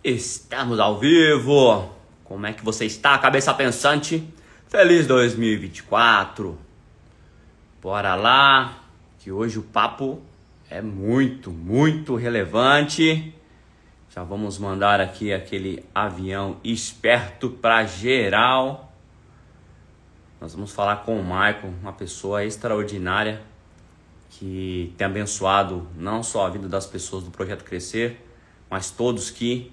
Estamos ao vivo! Como é que você está, cabeça pensante? Feliz 2024! Bora lá, que hoje o papo é muito relevante. Já vamos mandar aqui aquele avião esperto para geral. Nós vamos falar com o Michael, uma pessoa extraordinária que tem abençoado não só a vida das pessoas do Projeto Crescer, mas todos que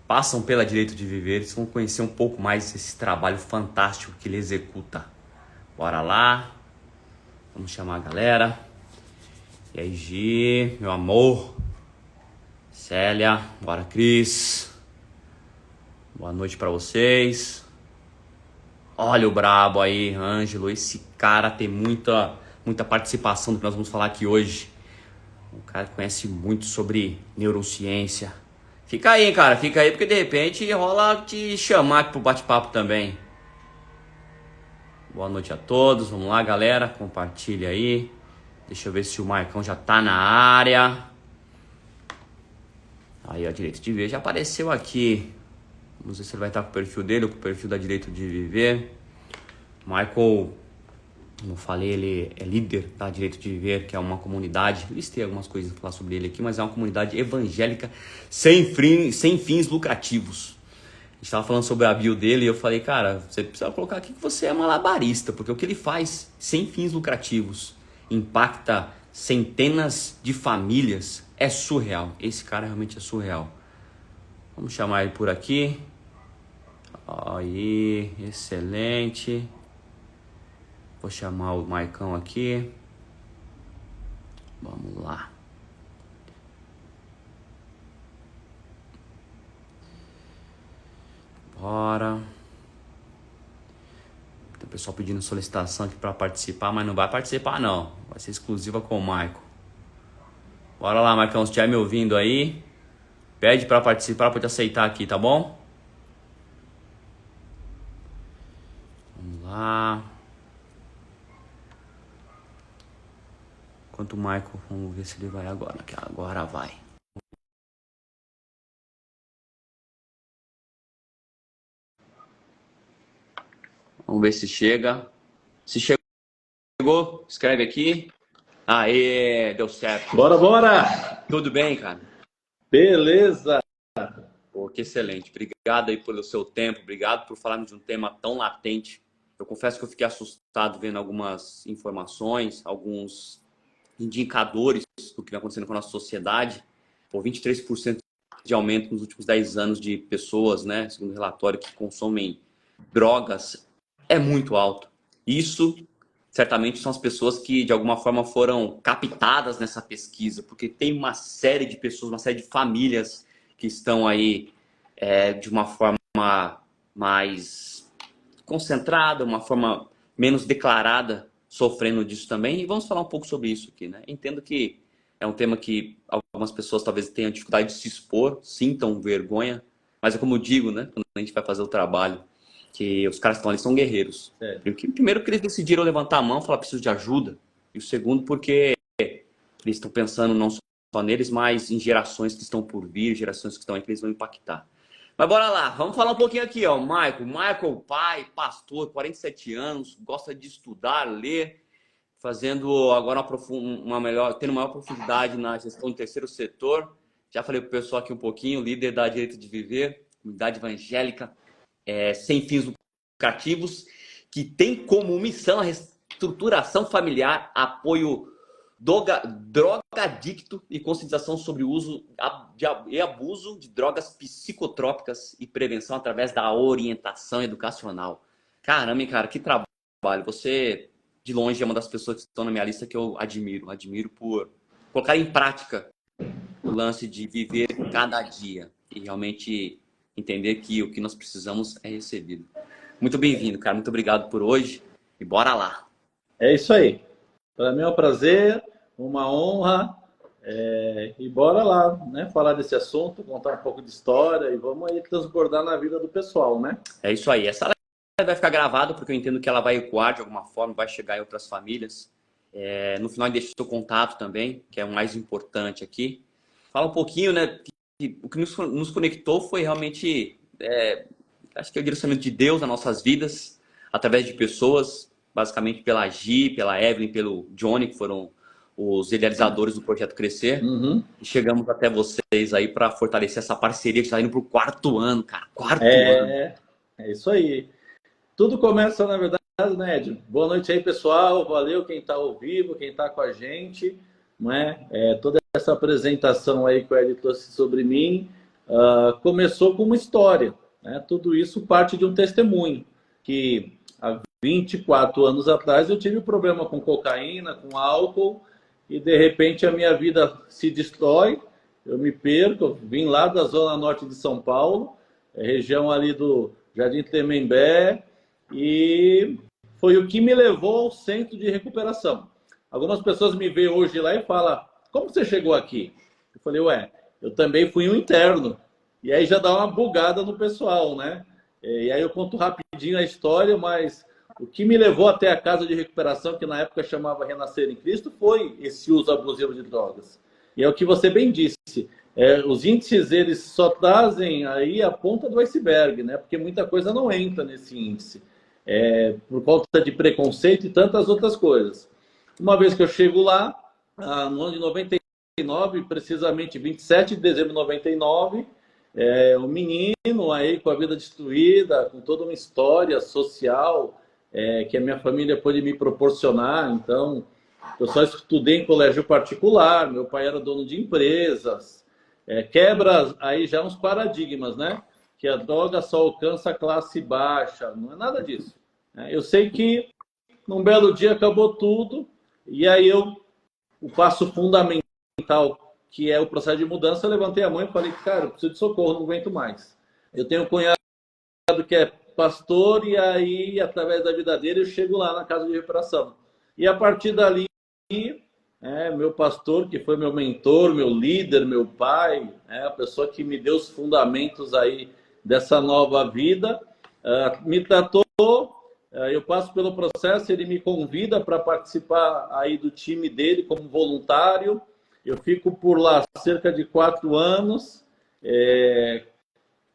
passam pela Direito de Viver. Eles vão conhecer um pouco mais desse trabalho fantástico que ele executa. Bora lá, vamos chamar a galera. E aí, Gi, meu amor, Célia, bora, Cris, boa noite pra vocês. Olha o brabo aí, Ângelo, esse cara tem muita participação do que nós vamos falar aqui hoje. O cara conhece muito sobre neurociência. Fica aí, cara, fica aí, porque de repente rola te chamar aqui pro bate-papo também. Boa noite a todos, vamos lá, galera, compartilha aí. Deixa eu ver se o Marcão já tá na área. Aí, ó, Direito de Viver já apareceu aqui. Vamos ver se ele vai estar com o perfil dele ou com o perfil da Direito de Viver. Michael, como eu falei, ele é líder da Direito de Viver, que é uma comunidade. Eu listei algumas coisas para falar sobre ele aqui, mas é uma comunidade evangélica sem fins lucrativos. A gente estava falando sobre a bio dele e eu falei, cara, você precisa colocar aqui que você é malabarista, porque o que ele faz sem fins lucrativos impacta centenas de famílias. É surreal. Esse cara realmente é surreal. Vamos chamar ele por aqui. Aí, excelente. Vou chamar o Marcão aqui. Vamos lá. Bora. Tem pessoal pedindo solicitação aqui para participar, mas não vai participar não. Vai ser exclusiva com o Marco. Bora lá, Marcão, se estiver me ouvindo aí, pede para participar, para te aceitar aqui, tá bom? Vamos lá. Enquanto o Michael, vamos ver se ele vai agora, que agora vai. Vamos ver se chega. Se chegou, escreve aqui. Aê, deu certo. Bora! Tudo bem, cara? Beleza! Pô, que excelente. Obrigado aí pelo seu tempo, obrigado por falarmos de um tema tão latente. Eu confesso que eu fiquei assustado vendo algumas informações, alguns indicadores do que vem acontecendo com a nossa sociedade. Por 23% de aumento nos últimos 10 anos de pessoas, né, segundo o relatório, que consomem drogas, é muito alto. Isso, certamente, são as pessoas que, de alguma forma, foram captadas nessa pesquisa, porque tem uma série de pessoas, uma série de famílias que estão aí de uma forma mais concentrada, uma forma menos declarada, sofrendo disso também. E vamos falar um pouco sobre isso aqui, né? Entendo que é um tema que algumas pessoas talvez tenham dificuldade de se expor, sintam vergonha, mas é como eu digo, né? Quando a gente vai fazer o trabalho, que os caras que estão ali são guerreiros. Primeiro que eles decidiram levantar a mão e falar, preciso de ajuda. E o segundo porque eles estão pensando não só neles, mas em gerações que estão por vir, gerações que estão aí que eles vão impactar. Mas bora lá, vamos falar um pouquinho aqui, ó. Michael, pai, pastor, 47 anos, gosta de estudar, ler, fazendo agora tendo maior profundidade na gestão do terceiro setor. Já falei pro pessoal aqui um pouquinho, líder da Direito de Viver, comunidade evangélica, sem fins lucrativos, que tem como missão a reestruturação familiar, apoio drogadicto e conscientização sobre o uso e abuso de drogas psicotrópicas e prevenção através da orientação educacional. Caramba, cara, que trabalho. Você, de longe, é uma das pessoas que estão na minha lista que eu admiro. Admiro por colocar em prática o lance de viver cada dia e realmente entender que o que nós precisamos é recebido. Muito bem-vindo, cara. Muito obrigado por hoje e bora lá. É isso aí. Para mim é um prazer, uma honra. E bora lá, né? Falar desse assunto, contar um pouco de história e vamos aí transbordar na vida do pessoal, né? É isso aí. Essa live vai ficar gravada porque eu entendo que ela vai ecoar de alguma forma, vai chegar em outras famílias. No final, deixa o seu contato também, que é o mais importante aqui. Fala um pouquinho, né? que o que nos conectou foi realmente, acho que é o direcionamento de Deus nas nossas vidas, através de pessoas, basicamente pela Gi, pela Evelyn, pelo Johnny, que foram os idealizadores do Projeto Crescer. Uhum. E chegamos até vocês aí para fortalecer essa parceria que está indo para o 4º ano, cara. 4º ano. É isso aí. Tudo começa, na verdade, né, Ed? Boa noite aí, pessoal. Valeu quem está ao vivo, quem está com a gente. Né? Toda essa apresentação aí que o Ed trouxe sobre mim começou com uma história. Né? Tudo isso parte de um testemunho. Que há 24 anos atrás eu tive um problema com cocaína, com álcool, e de repente a minha vida se destrói. Eu me perco, eu vim lá da zona norte de São Paulo, região ali do Jardim Tremembé, e foi o que me levou ao centro de recuperação. Algumas pessoas me veem hoje lá e falam, como você chegou aqui? Eu falei, eu também fui um interno. E aí já dá uma bugada no pessoal, né? E aí eu conto rapidinho a história, mas o que me levou até a casa de recuperação, que na época chamava Renascer em Cristo, foi esse uso abusivo de drogas. E é o que você bem disse, os índices eles só trazem aí a ponta do iceberg, né? Porque muita coisa não entra nesse índice, por conta de preconceito e tantas outras coisas. Uma vez que eu chego lá, no ano de 99, precisamente 27 de dezembro de 99, um menino aí com a vida destruída, com toda uma história social que a minha família pôde me proporcionar. Então, eu só estudei em colégio particular, meu pai era dono de empresas, quebra aí já uns paradigmas, né? Que a droga só alcança a classe baixa, não é nada disso. Eu sei que num belo dia acabou tudo, e aí o passo fundamental, que é o processo de mudança, eu levantei a mão e falei, cara, eu preciso de socorro, não aguento mais. Eu tenho um cunhado que é pastor, e aí, através da vida dele, eu chego lá na casa de recuperação. E a partir dali, meu pastor, que foi meu mentor, meu líder, meu pai, a pessoa que me deu os fundamentos aí dessa nova vida, me tratou. Eu passo pelo processo, ele me convida para participar aí do time dele como voluntário. Eu fico por lá cerca de 4 anos,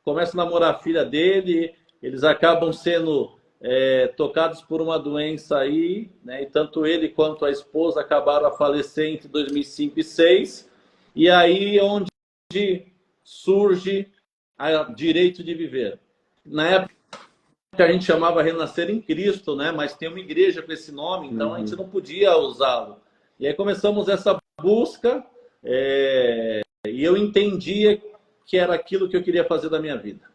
começo a namorar a filha dele, eles acabam sendo tocados por uma doença aí, né? E tanto ele quanto a esposa acabaram a falecer entre 2005 e 2006, e aí é onde surge o direito de viver. Na época que a gente chamava Renascer em Cristo, né? Mas tem uma igreja com esse nome, então a gente não podia usá-lo. E aí começamos essa busca, e eu entendia que era aquilo que eu queria fazer da minha vida.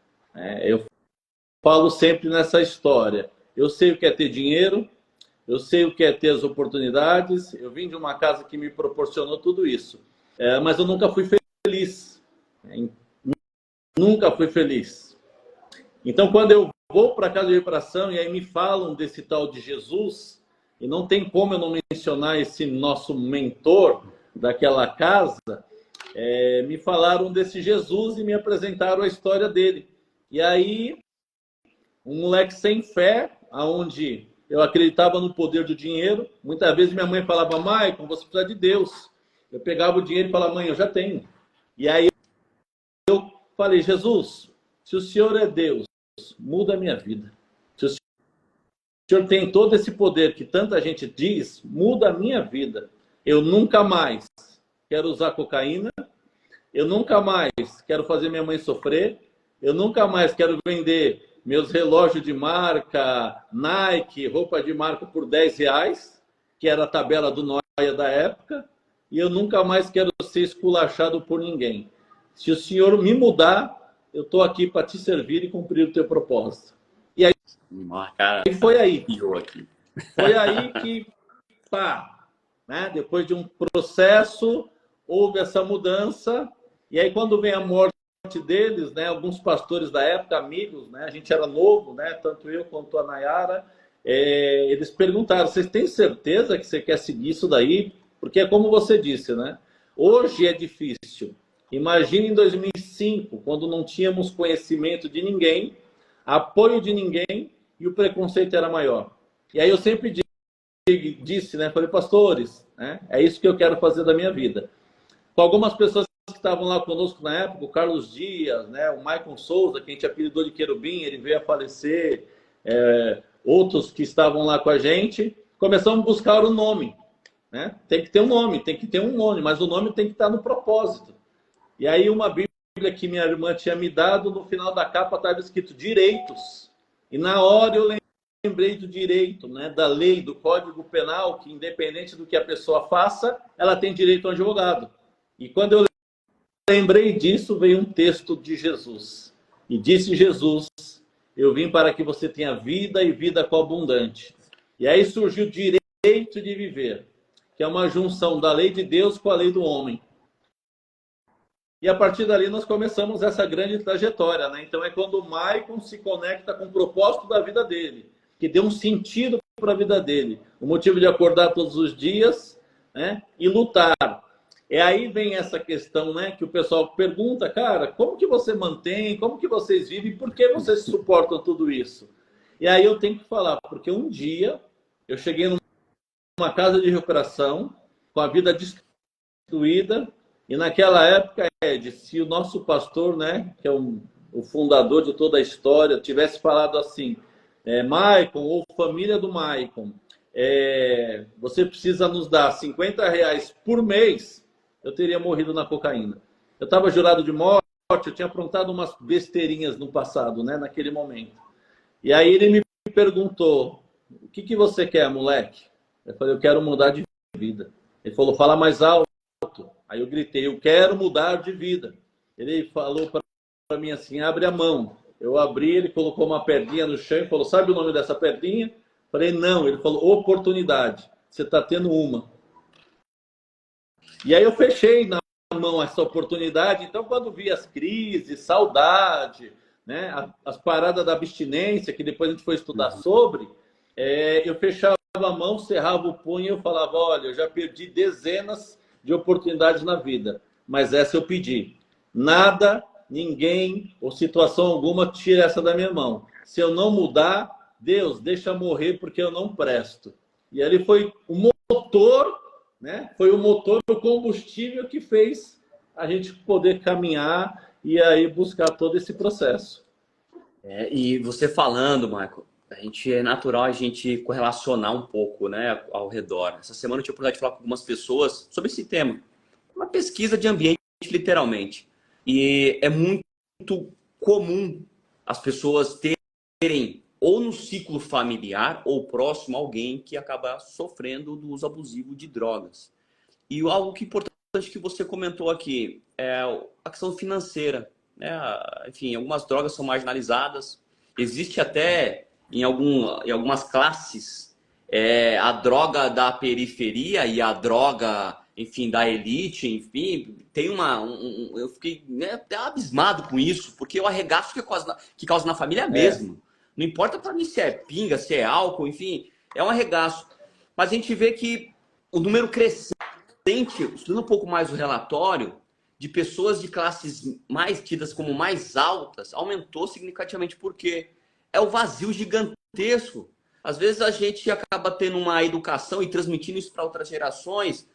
Eu falo sempre nessa história. Eu sei o que é ter dinheiro, eu sei o que é ter as oportunidades, eu vim de uma casa que me proporcionou tudo isso. Mas eu nunca fui feliz. Nunca fui feliz. Então, quando eu vou para a casa de recuperação e aí me falam desse tal de Jesus, e não tem como eu não mencionar esse nosso mentor daquela casa, me falaram desse Jesus e me apresentaram a história dele. E aí, um moleque sem fé, aonde eu acreditava no poder do dinheiro, muitas vezes minha mãe falava, Maicon, você precisa de Deus. Eu pegava o dinheiro e falava, mãe, eu já tenho. E aí eu falei, Jesus, se o Senhor é Deus, muda a minha vida. Se o Senhor tem todo esse poder que tanta gente diz, muda a minha vida. Eu nunca mais quero usar cocaína, eu nunca mais quero fazer minha mãe sofrer, eu nunca mais quero vender meus relógios de marca, Nike, roupa de marca por R$10, que era a tabela do Noia da época, e eu nunca mais quero ser esculachado por ninguém. Se o Senhor me mudar, eu estou aqui para te servir e cumprir o teu propósito. E aí, foi aí. Foi aí que, né, depois de um processo, houve essa mudança, e aí quando vem a morte deles, né, alguns pastores da época, amigos, né, a gente era novo, né, tanto eu quanto a Nayara, eles perguntaram, vocês têm certeza que você quer seguir isso daí? Porque é como você disse, né, hoje é difícil. Imagine em 2005, quando não tínhamos conhecimento de ninguém, apoio de ninguém, e o preconceito era maior. E aí eu sempre disse, né, falei, pastores, né, é isso que eu quero fazer da minha vida. Com algumas pessoas que estavam lá conosco na época, o Carlos Dias, né, o Maicon Souza, que a gente apelidou de Querubim, ele veio a falecer, outros que estavam lá com a gente, começamos a buscar o nome. Né? Tem que ter um nome, mas o nome tem que estar no propósito. E aí uma Bíblia que minha irmã tinha me dado, no final da capa estava escrito direitos. E na hora eu lembrei do direito, né? Da lei, do Código Penal, que independente do que a pessoa faça, ela tem direito a um advogado. E quando eu lembrei disso, veio um texto de Jesus. E disse Jesus, eu vim para que você tenha vida e vida com abundante. E aí surgiu o direito de viver, que é uma junção da lei de Deus com a lei do homem. E a partir dali nós começamos essa grande trajetória, né? Então é quando o Maicon se conecta com o propósito da vida dele, que deu um sentido para a vida dele, o motivo de acordar todos os dias, né? E lutar. E aí vem essa questão, né? Que o pessoal pergunta, cara, como que você mantém, como que vocês vivem, por que vocês suportam tudo isso? E aí eu tenho que falar, porque um dia eu cheguei numa casa de recuperação, com a vida destruída, e naquela época, Ed, se o nosso pastor, né, que é o fundador de toda a história, tivesse falado assim, Maicon, ou família do Maicon, você precisa nos dar R$ 50 por mês, eu teria morrido na cocaína. Eu estava jurado de morte, eu tinha aprontado umas besteirinhas no passado, né, naquele momento. E aí ele me perguntou, o que você quer, moleque? Eu falei, eu quero mudar de vida. Ele falou, fala mais alto. Aí eu gritei, eu quero mudar de vida. Ele falou para mim assim, abre a mão. Eu abri, ele colocou uma pedrinha no chão e falou, sabe o nome dessa pedrinha? Eu falei, não. Ele falou, oportunidade. Você está tendo uma. E aí eu fechei na mão essa oportunidade. Então, quando vi as crises, saudade, né, as paradas da abstinência, que depois a gente foi estudar sobre, eu fechava a mão, cerrava o punho e eu falava, olha, eu já perdi dezenas de oportunidades na vida, mas essa eu pedi. Nada, ninguém ou situação alguma tira essa da minha mão. Se eu não mudar, Deus, deixa morrer porque eu não presto. E ali foi o motor, né? Foi o motor, o combustível que fez a gente poder caminhar e aí buscar todo esse processo. E você falando, Michael, é natural a gente correlacionar um pouco, né, ao redor. Essa semana eu tive a oportunidade de falar com algumas pessoas sobre esse tema. Uma pesquisa de ambiente, literalmente. E é muito comum as pessoas terem, ou no ciclo familiar, ou próximo, alguém que acaba sofrendo do uso abusivo de drogas. E algo que é importante que você comentou aqui é a questão financeira. Né? Enfim, algumas drogas são marginalizadas. Existe até, em algumas classes, a droga da periferia e a droga, enfim, da elite, enfim, tem eu fiquei, né, até abismado com isso, porque o arregaço que causa na família mesmo. Não importa para mim se é pinga, se é álcool, enfim, é um arregaço. Mas a gente vê que o número crescente, estudando um pouco mais o relatório, de pessoas de classes mais tidas como mais altas, aumentou significativamente, porque é o vazio gigantesco. Às vezes a gente acaba tendo uma educação e transmitindo isso para outras gerações,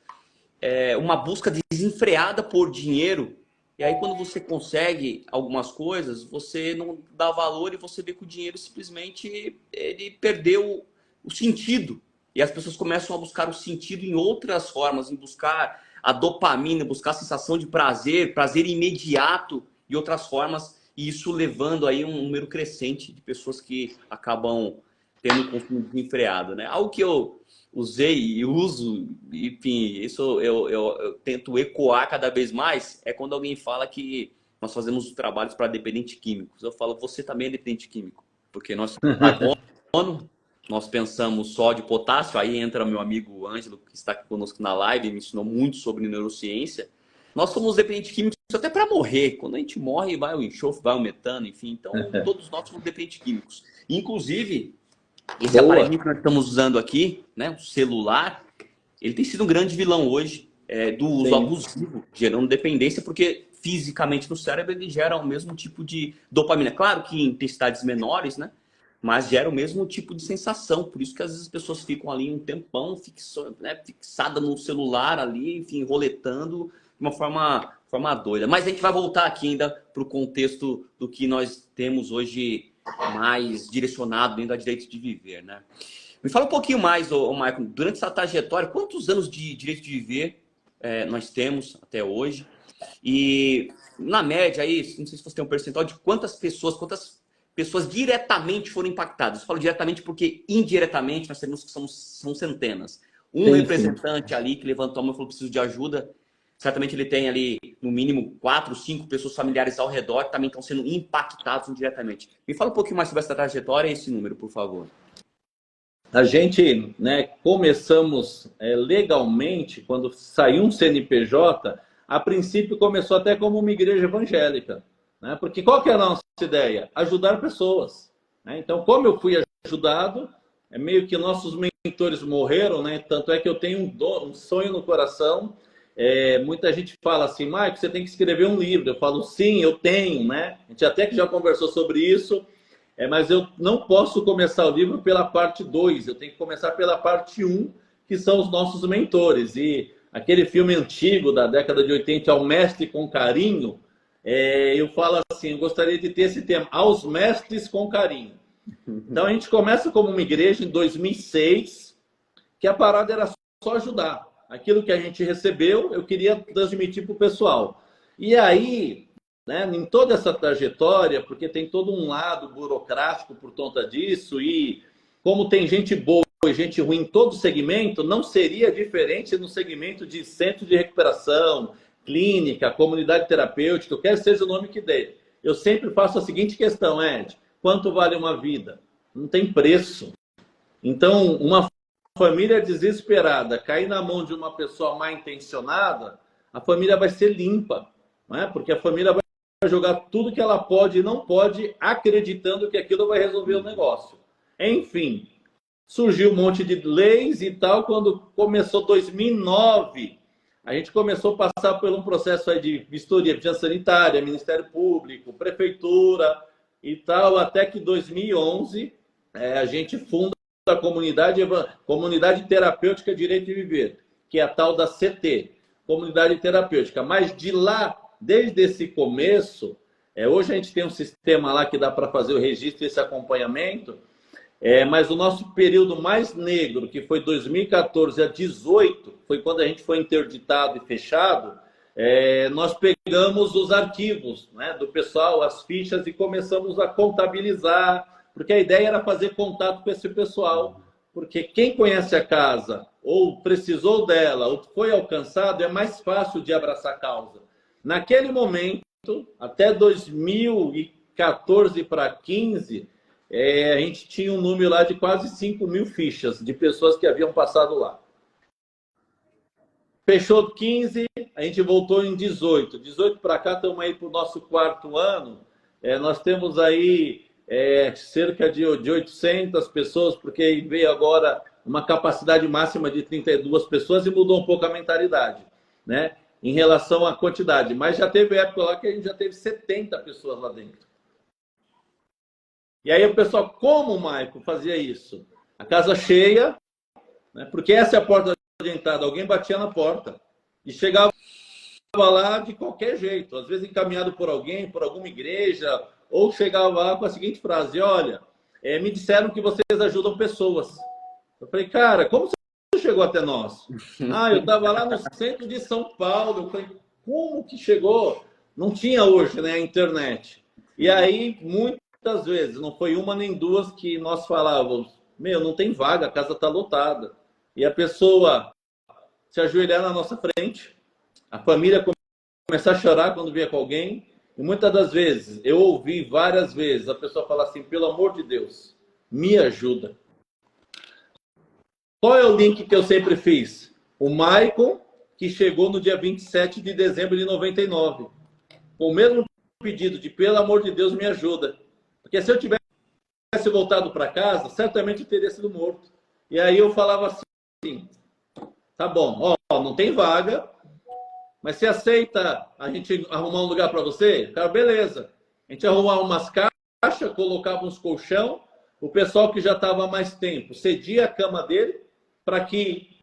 uma busca desenfreada por dinheiro. E aí quando você consegue algumas coisas, você não dá valor e você vê que o dinheiro simplesmente ele perdeu o sentido. E as pessoas começam a buscar o sentido em outras formas, em buscar a dopamina, buscar a sensação de prazer imediato e outras formas, e isso levando aí um número crescente de pessoas que acabam tendo um consumo desenfreado, né? Algo que eu usei e uso, enfim, isso eu tento ecoar cada vez mais, é quando alguém fala que nós fazemos trabalhos para dependentes químicos. Eu falo, você também é dependente químico, porque nós carbono, nós pensamos sódio, potássio, aí entra meu amigo Ângelo, que está aqui conosco na live, me ensinou muito sobre neurociência. Nós somos dependentes químicos até para morrer. Quando a gente morre, vai o enxofre, vai o metano, enfim. Então, todos nós somos dependentes químicos. Inclusive, esse aparelho que nós estamos usando aqui, né, o celular, ele tem sido um grande vilão hoje do uso abusivo, gerando dependência, porque fisicamente no cérebro ele gera o mesmo tipo de dopamina. Claro que em intensidades menores, né? Mas gera o mesmo tipo de sensação. Por isso que às vezes as pessoas ficam ali um tempão fixada no celular ali, enfim, roletando de uma forma forma doida. Mas a gente vai voltar aqui ainda para o contexto do que nós temos hoje mais direcionado dentro da Direito de Viver, né? Me fala um pouquinho mais, Michael, durante essa trajetória, quantos anos de Direito de Viver nós temos até hoje? E, na média, aí, não sei se você tem um percentual de quantas pessoas diretamente foram impactadas. Eu falo diretamente porque, indiretamente, nós sabemos que são centenas. Um representante ali que levantou a mão e falou, preciso de ajuda. Certamente ele tem ali, no mínimo, 4, 5 pessoas familiares ao redor que também estão sendo impactados indiretamente. Me fala um pouquinho mais sobre essa trajetória e esse número, por favor. A gente, né, começamos legalmente, quando saiu um CNPJ, a princípio começou até como uma igreja evangélica. Né? Porque qual que é a nossa ideia? Ajudar pessoas. Né? Então, como eu fui ajudado, meio que nossos mentores morreram, né? Tanto é que eu tenho um sonho no coração. Muita gente fala assim, Maico, você tem que escrever um livro. Eu falo, sim, eu tenho, né? A gente até que já conversou sobre isso, mas eu não posso começar o livro pela parte 2, eu tenho que começar pela parte 1, que são os nossos mentores. E aquele filme antigo da década de 80, Ao Mestre com Carinho, eu falo assim, eu gostaria de ter esse tema, Aos Mestres com Carinho. Então a gente começa como uma igreja em 2006, que a parada era só ajudar. Aquilo que a gente recebeu, eu queria transmitir para o pessoal. E aí, né, em toda essa trajetória, porque tem todo um lado burocrático por conta disso, e como tem gente boa e gente ruim em todo segmento, não seria diferente no segmento de centro de recuperação, clínica, comunidade terapêutica, quer seja o nome que dê. Eu sempre faço a seguinte questão, Ed, quanto vale uma vida? Não tem preço. Então, uma família desesperada cair na mão de uma pessoa mal intencionada, a família vai ser limpa, não é? Porque a família vai jogar tudo que ela pode e não pode, acreditando que aquilo vai resolver o negócio. Enfim, surgiu um monte de leis e tal. Quando começou 2009, a gente começou a passar por um processo aí de vistoria, vigilância sanitária, Ministério Público, Prefeitura e tal, até que 2011 a gente funda a Comunidade Terapêutica Direito de Viver, que é a tal da CT, Comunidade Terapêutica. Mas de lá, desde esse começo, hoje a gente tem um sistema lá que dá para fazer o registro e esse acompanhamento, mas o nosso período mais negro, que foi 2014 a 2018, foi quando a gente foi interditado e fechado, nós pegamos os arquivos, né, do pessoal, as fichas, e começamos a contabilizar, porque a ideia era fazer contato com esse pessoal, porque quem conhece a casa, ou precisou dela, ou foi alcançado, é mais fácil de abraçar a causa. Naquele momento, até 2014 para 2015, a gente tinha um número lá de quase 5.000 fichas de pessoas que haviam passado lá. Fechou 15, a gente voltou em 18. 18 para cá, estamos aí para o nosso 4º ano. Nós temos aí cerca de 800 pessoas, porque veio agora uma capacidade máxima de 32 pessoas e mudou um pouco a mentalidade, né, em relação à quantidade. Mas já teve época lá que a gente já teve 70 pessoas lá dentro. E aí o pessoal, como o Maico fazia isso? A casa cheia, né, porque essa é a porta de entrada. Alguém batia na porta e chegava lá de qualquer jeito, às vezes encaminhado por alguém, por alguma igreja, ou chegava lá com a seguinte frase: olha, me disseram que vocês ajudam pessoas. Eu falei, cara, como você chegou até nós? Eu estava lá no centro de São Paulo. Eu falei, como que chegou? Não tinha hoje, né, a internet. E aí, muitas vezes, não foi uma nem duas que nós falávamos, não tem vaga, a casa está lotada. E a pessoa se ajoelhar na nossa frente, a família começar a chorar quando via com alguém. E muitas das vezes, eu ouvi várias vezes a pessoa falar assim, pelo amor de Deus, me ajuda. Qual é o link que eu sempre fiz? O Maicon, que chegou no dia 27 de dezembro de 99. Com o mesmo pedido de, pelo amor de Deus, me ajuda. Porque se eu tivesse voltado para casa, certamente eu teria sido morto. E aí eu falava assim, tá bom, não tem vaga, mas você aceita a gente arrumar um lugar para você? Cara, beleza. A gente arrumava umas caixas, colocava uns colchão, o pessoal que já estava há mais tempo cedia a cama dele para que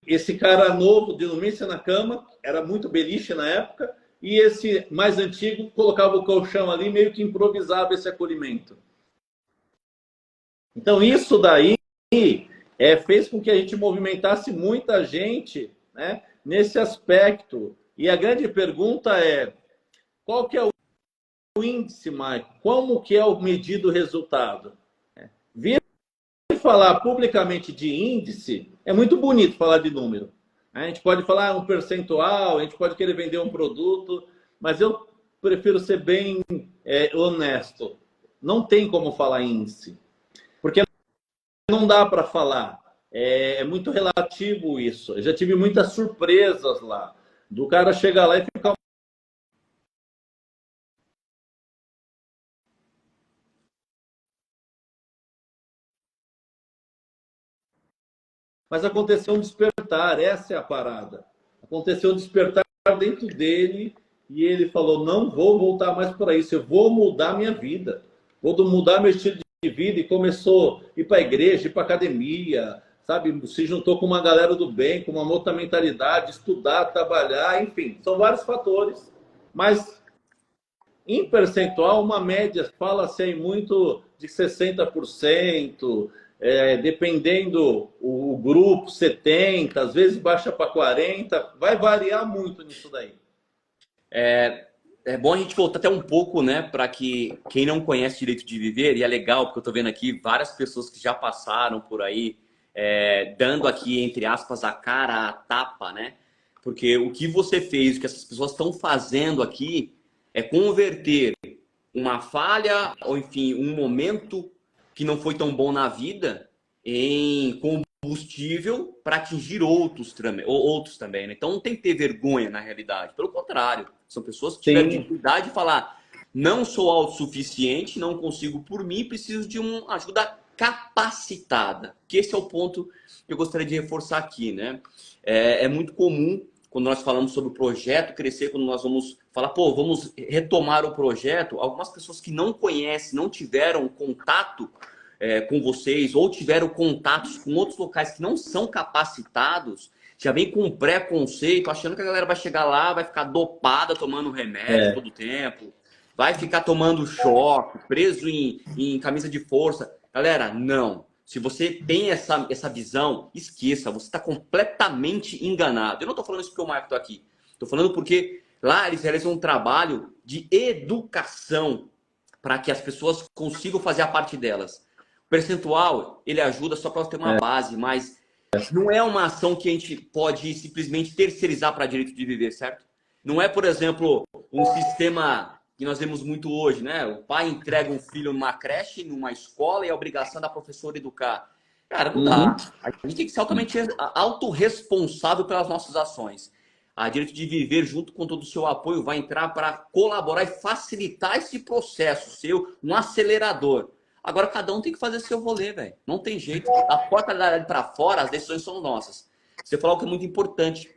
esse cara novo dormisse na cama, era muito beliche na época, e esse mais antigo colocava o colchão ali, meio que improvisava esse acolhimento. Então, isso daí fez com que a gente movimentasse muita gente, né, nesse aspecto. E a grande pergunta é, qual que é o índice, Mike? Como que é o medido resultado? Vir falar publicamente de índice é muito bonito falar de número. A gente pode falar um percentual, a gente pode querer vender um produto, mas eu prefiro ser bem honesto. Não tem como falar índice, porque não dá para falar. É muito relativo isso. Eu já tive muitas surpresas lá. Do cara chegar lá e ficar... Mas aconteceu um despertar, essa é a parada. Aconteceu um despertar dentro dele e ele falou, não vou voltar mais para isso, eu vou mudar minha vida. Vou mudar meu estilo de vida e começou a ir para a igreja, ir para a academia, sabe? Se juntou com uma galera do bem, com uma outra mentalidade, estudar, trabalhar, enfim. São vários fatores, mas em percentual, uma média, fala-se aí muito de 60%, dependendo o grupo, 70%, às vezes baixa para 40%, vai variar muito nisso daí. É bom a gente voltar até um pouco, né, para que quem não conhece direito de viver, e é legal, porque eu estou vendo aqui várias pessoas que já passaram por aí, dando aqui, entre aspas, a cara a tapa, né? Porque o que você fez, o que essas pessoas estão fazendo aqui, é converter uma falha, ou enfim, um momento que não foi tão bom na vida, em combustível para atingir outros também, né? Então não tem que ter vergonha na realidade, pelo contrário, são pessoas que tiveram dificuldade de falar, não sou autossuficiente, não consigo por mim, preciso de uma ajuda capacitada, que esse é o ponto que eu gostaria de reforçar aqui, né? É muito comum quando nós falamos sobre o projeto crescer, quando nós vamos falar, pô, vamos retomar o projeto, algumas pessoas que não conhecem, não tiveram contato com vocês, ou tiveram contatos com outros locais que não são capacitados, já vem com um preconceito, achando que a galera vai chegar lá, vai ficar dopada, tomando remédio todo tempo, vai ficar tomando choque, preso em camisa de força. Galera, não. Se você tem essa visão, esqueça, você está completamente enganado. Eu não estou falando isso porque o Marco está aqui. Estou falando porque lá eles realizam um trabalho de educação para que as pessoas consigam fazer a parte delas. O percentual, ele ajuda só para ter uma base, mas não é uma ação que a gente pode simplesmente terceirizar para direito de viver, certo? Não é, por exemplo, um sistema que nós vemos muito hoje, né? O pai entrega um filho numa creche, numa escola, e a obrigação da professora educar. Cara, não dá. A gente tem que ser altamente autorresponsável pelas nossas ações. A Direito de Viver, junto com todo o seu apoio, vai entrar para colaborar e facilitar esse processo, ser um acelerador. Agora, cada um tem que fazer seu rolê, velho. Não tem jeito. Da porta para fora, as decisões são nossas. Você falou que é muito importante.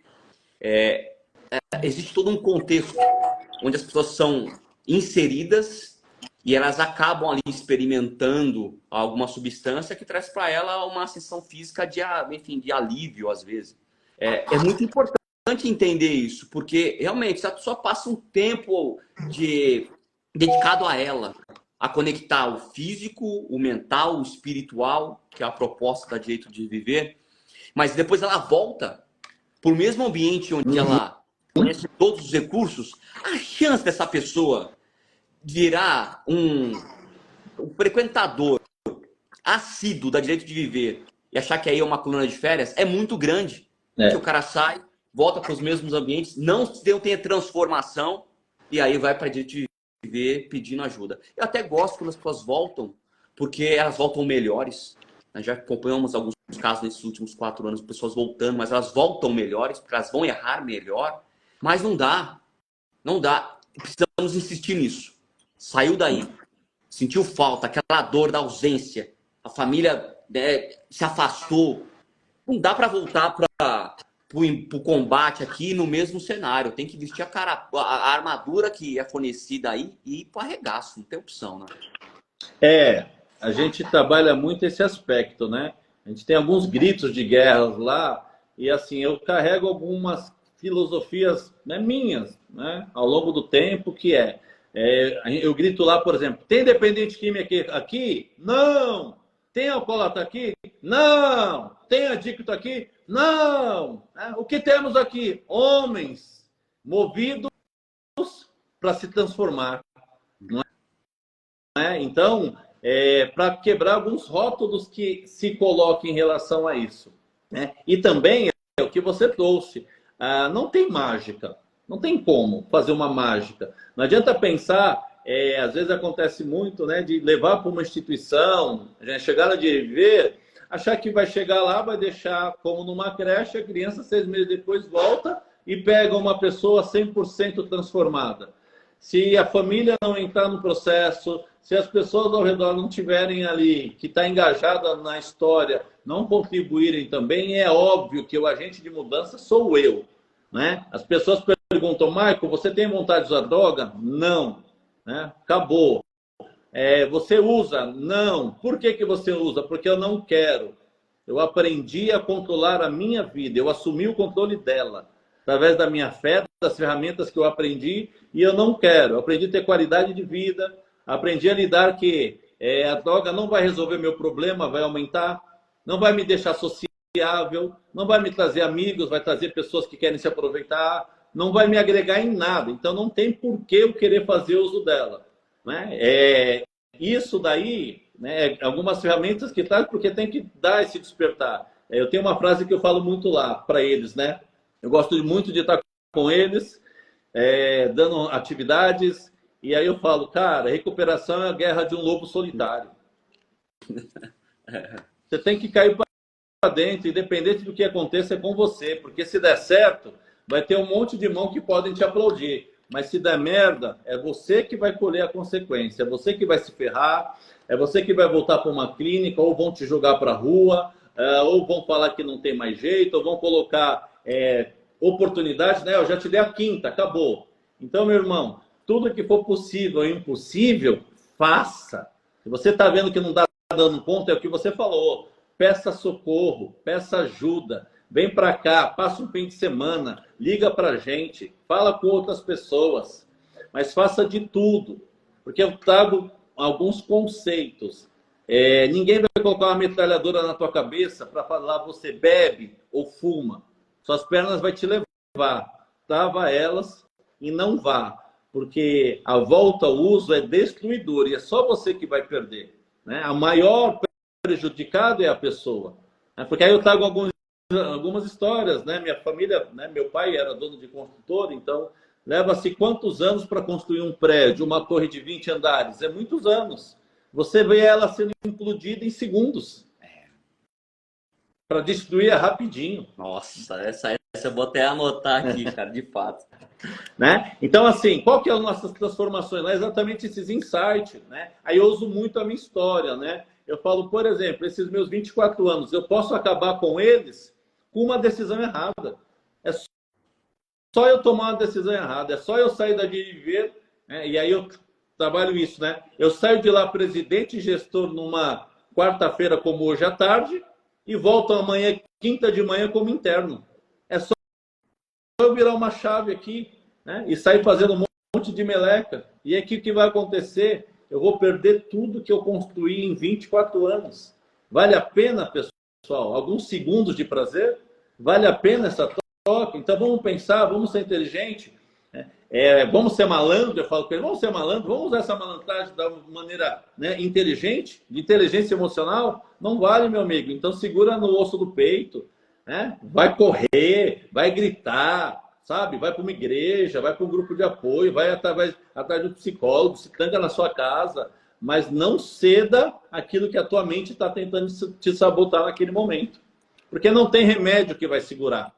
Existe todo um contexto onde as pessoas são inseridas e elas acabam ali experimentando alguma substância que traz para ela uma sensação física de alívio, às vezes. É muito importante entender isso, porque realmente se a pessoa passa um tempo dedicado a ela, a conectar o físico, o mental, o espiritual, que é a proposta da Direito de Viver, mas depois ela volta para o mesmo ambiente onde ela conhece todos os recursos, a chance dessa pessoa virar um frequentador assíduo da Direito de Viver e achar que aí é uma coluna de férias é muito grande. Porque o cara sai, volta para os mesmos ambientes, não tem transformação e aí vai para Direito de Viver pedindo ajuda. Eu até gosto quando as pessoas voltam, porque elas voltam melhores. Nós já acompanhamos alguns casos nesses últimos 4 anos, pessoas voltando, mas elas voltam melhores, porque elas vão errar melhor. Mas não dá. Não dá. Precisamos insistir nisso. Saiu daí. Sentiu falta, aquela dor da ausência. A família se afastou. Não dá para voltar para o combate aqui no mesmo cenário. Tem que vestir a armadura que é fornecida aí e ir para o arregaço. Não tem opção, né? A gente trabalha muito esse aspecto, né? A gente tem alguns gritos de guerra lá e assim, eu carrego algumas filosofias, né, minhas, né, ao longo do tempo, que eu grito lá, por exemplo, tem dependente químico aqui? Não! Tem alcoólatra aqui? Não! Tem adicto aqui? Não! O que temos aqui? Homens movidos para se transformar. Não é? Então, para quebrar alguns rótulos que se colocam em relação a isso. Né? E também é o que você trouxe. Não tem mágica. Não tem como fazer uma mágica. Não adianta pensar, às vezes acontece muito, né, de levar para uma instituição, chegar lá de viver, achar que vai chegar lá, vai deixar como numa creche, a criança 6 meses depois volta e pega uma pessoa 100% transformada. Se a família não entrar no processo, se as pessoas ao redor não tiverem ali, que está engajada na história, não contribuírem também, é óbvio que o agente de mudança sou eu. Né? As pessoas perguntam, Michael, você tem vontade de usar droga? Não. Né? Acabou. Você usa? Não. Por que você usa? Porque eu não quero. Eu aprendi a controlar a minha vida, eu assumi o controle dela, através da minha fé, das ferramentas que eu aprendi, e eu não quero. Eu aprendi a ter qualidade de vida, aprendi a lidar que a droga não vai resolver meu problema, vai aumentar, não vai me deixar sociável, não vai me trazer amigos, vai trazer pessoas que querem se aproveitar, não vai me agregar em nada. Então não tem por que eu querer fazer uso dela. Né? Isso daí, né, algumas ferramentas que traz, porque tem que dar esse despertar. Eu tenho uma frase que eu falo muito lá para eles, né? Eu gosto muito de estar com eles, dando atividades, e aí eu falo, cara, recuperação é a guerra de um lobo solitário. Você tem que cair para dentro, independente do que aconteça, é com você, porque se der certo, vai ter um monte de mão que podem te aplaudir, mas se der merda, é você que vai colher a consequência, é você que vai se ferrar, é você que vai voltar para uma clínica, ou vão te jogar para a rua, ou vão falar que não tem mais jeito, ou vão colocar oportunidades, né? Eu já te dei a quinta, acabou. Então, meu irmão, tudo que for possível e impossível, faça. Se você está vendo que não está dando conta, é o que você falou. Peça socorro, peça ajuda, vem para cá, passa um fim de semana, liga para a gente, fala com outras pessoas, mas faça de tudo, porque eu trago alguns conceitos. Ninguém vai colocar uma metralhadora na tua cabeça para falar você bebe ou fuma. Suas pernas vai te levar. Trava elas e não vá, porque a volta ao uso é destruidor e é só você que vai perder. Né? A maior prejudicado é a pessoa. Né? Porque aí eu trago algumas histórias. Né? Minha família, né? Meu pai era dono de construtora, então leva-se quantos anos para construir um prédio, uma torre de 20 andares? É muitos anos. Você vê ela sendo implodida em segundos. Para destruir é rapidinho. Nossa, essa eu vou até anotar aqui, cara, de fato. Né? Então, assim, qual que é as nossas transformações? Lá, exatamente esses insights. Né? Aí eu uso muito a minha história. Né? Eu falo, por exemplo, esses meus 24 anos, eu posso acabar com eles com uma decisão errada. É só eu tomar uma decisão errada, é só eu sair da de viver, né? E aí eu trabalho isso, né? Eu saio de lá presidente e gestor numa quarta-feira como hoje à tarde e volto amanhã, quinta de manhã, como interno. É só eu virar uma chave aqui, né? E sair fazendo um monte de meleca. E aqui o que vai acontecer? Eu vou perder tudo que eu construí em 24 anos. Vale a pena, pessoal? Alguns segundos de prazer? Vale a pena essa troca? Então vamos pensar, vamos ser inteligentes. Vamos ser malandro, eu falo com ele, vamos ser malandro, vamos usar essa malandragem da maneira, né, inteligente, de inteligência emocional, não vale, meu amigo. Então segura no osso do peito, né? Vai correr, vai gritar, sabe? Vai para uma igreja, vai para um grupo de apoio, vai atrás de um psicólogo, se tranca na sua casa, mas não ceda aquilo que a tua mente está tentando te sabotar naquele momento. Porque não tem remédio que vai segurar.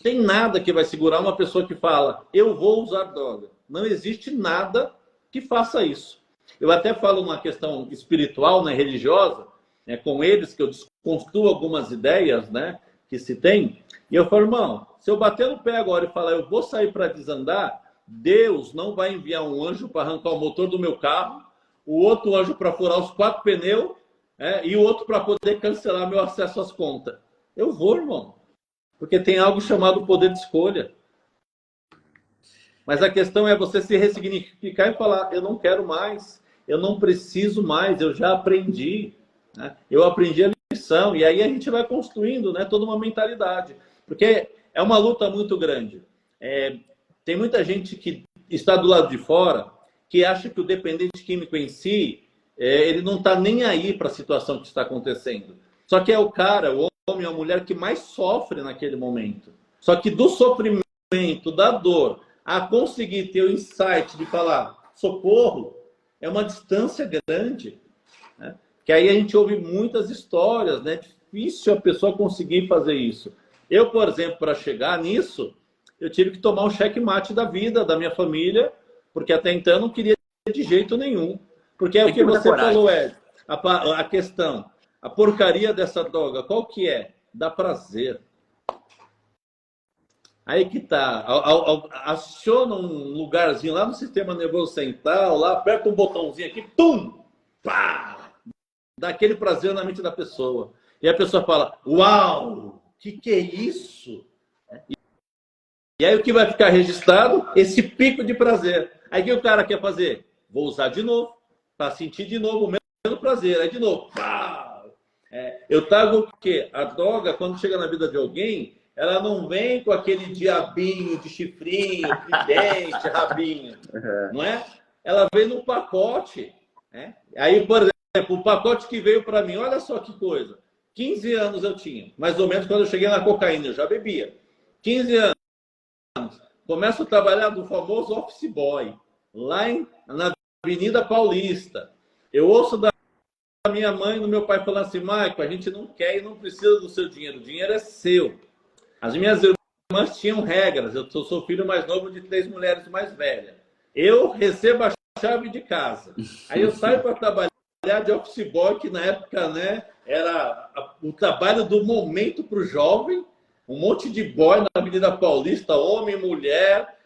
Tem nada que vai segurar uma pessoa que fala, eu vou usar droga. Não existe nada que faça isso. Eu até falo numa questão espiritual, né, religiosa, né, com eles, que eu desconstruo algumas ideias, né, que se tem, e eu falo, irmão, se eu bater no pé agora e falar, eu vou sair para desandar, Deus não vai enviar um anjo para arrancar o motor do meu carro, o outro anjo para furar os 4 pneus, e o outro para poder cancelar meu acesso às contas. Eu vou, irmão. Porque tem algo chamado poder de escolha. Mas a questão é você se ressignificar e falar, eu não quero mais, eu não preciso mais, eu já aprendi. Né? Eu aprendi a lição. E aí a gente vai construindo, né, toda uma mentalidade. Porque é uma luta muito grande. Tem muita gente que está do lado de fora que acha que o dependente químico em si, ele não está nem aí para a situação que está acontecendo. Só que é o cara, o homem ou a mulher que mais sofre naquele momento. Só que do sofrimento, da dor, a conseguir ter o insight de falar socorro, é uma distância grande. Né? Que aí a gente ouve muitas histórias, né? Difícil a pessoa conseguir fazer isso. Eu, por exemplo, para chegar nisso, eu tive que tomar um checkmate da vida, da minha família, porque até então eu não queria de jeito nenhum. Porque é o que você falou, Ed, a questão, a porcaria dessa droga, qual que é? Dá prazer. Aí que tá, aciona um lugarzinho lá no sistema nervoso central, lá aperta um botãozinho aqui, pum, pá, dá aquele prazer na mente da pessoa. E a pessoa fala, uau, que é isso? E aí o que vai ficar registrado? Esse pico de prazer. Aí o que o cara quer fazer? Vou usar de novo, para sentir de novo o mesmo prazer. Aí de novo, pá. Eu trago o quê? A droga, quando chega na vida de alguém, ela não vem com aquele diabinho de chifrinho, tridente, rabinho, não é? Ela vem no pacote. Né? Aí, por exemplo, o pacote que veio para mim, olha só que coisa. 15 anos eu tinha, mais ou menos quando eu cheguei na cocaína, eu já bebia. 15 anos. Começo a trabalhar do famoso office boy, lá na Avenida Paulista. Eu ouço da minha mãe e do meu pai falando assim, Maico, a gente não quer e não precisa do seu dinheiro, o dinheiro é seu. As minhas irmãs tinham regras. Eu sou filho mais novo de 3 mulheres mais velhas. Eu recebo a chave de casa. Aí eu saio para trabalhar de office boy, que na época, né, era o trabalho do momento para o jovem. Um monte de boy na Avenida Paulista, homem e mulher,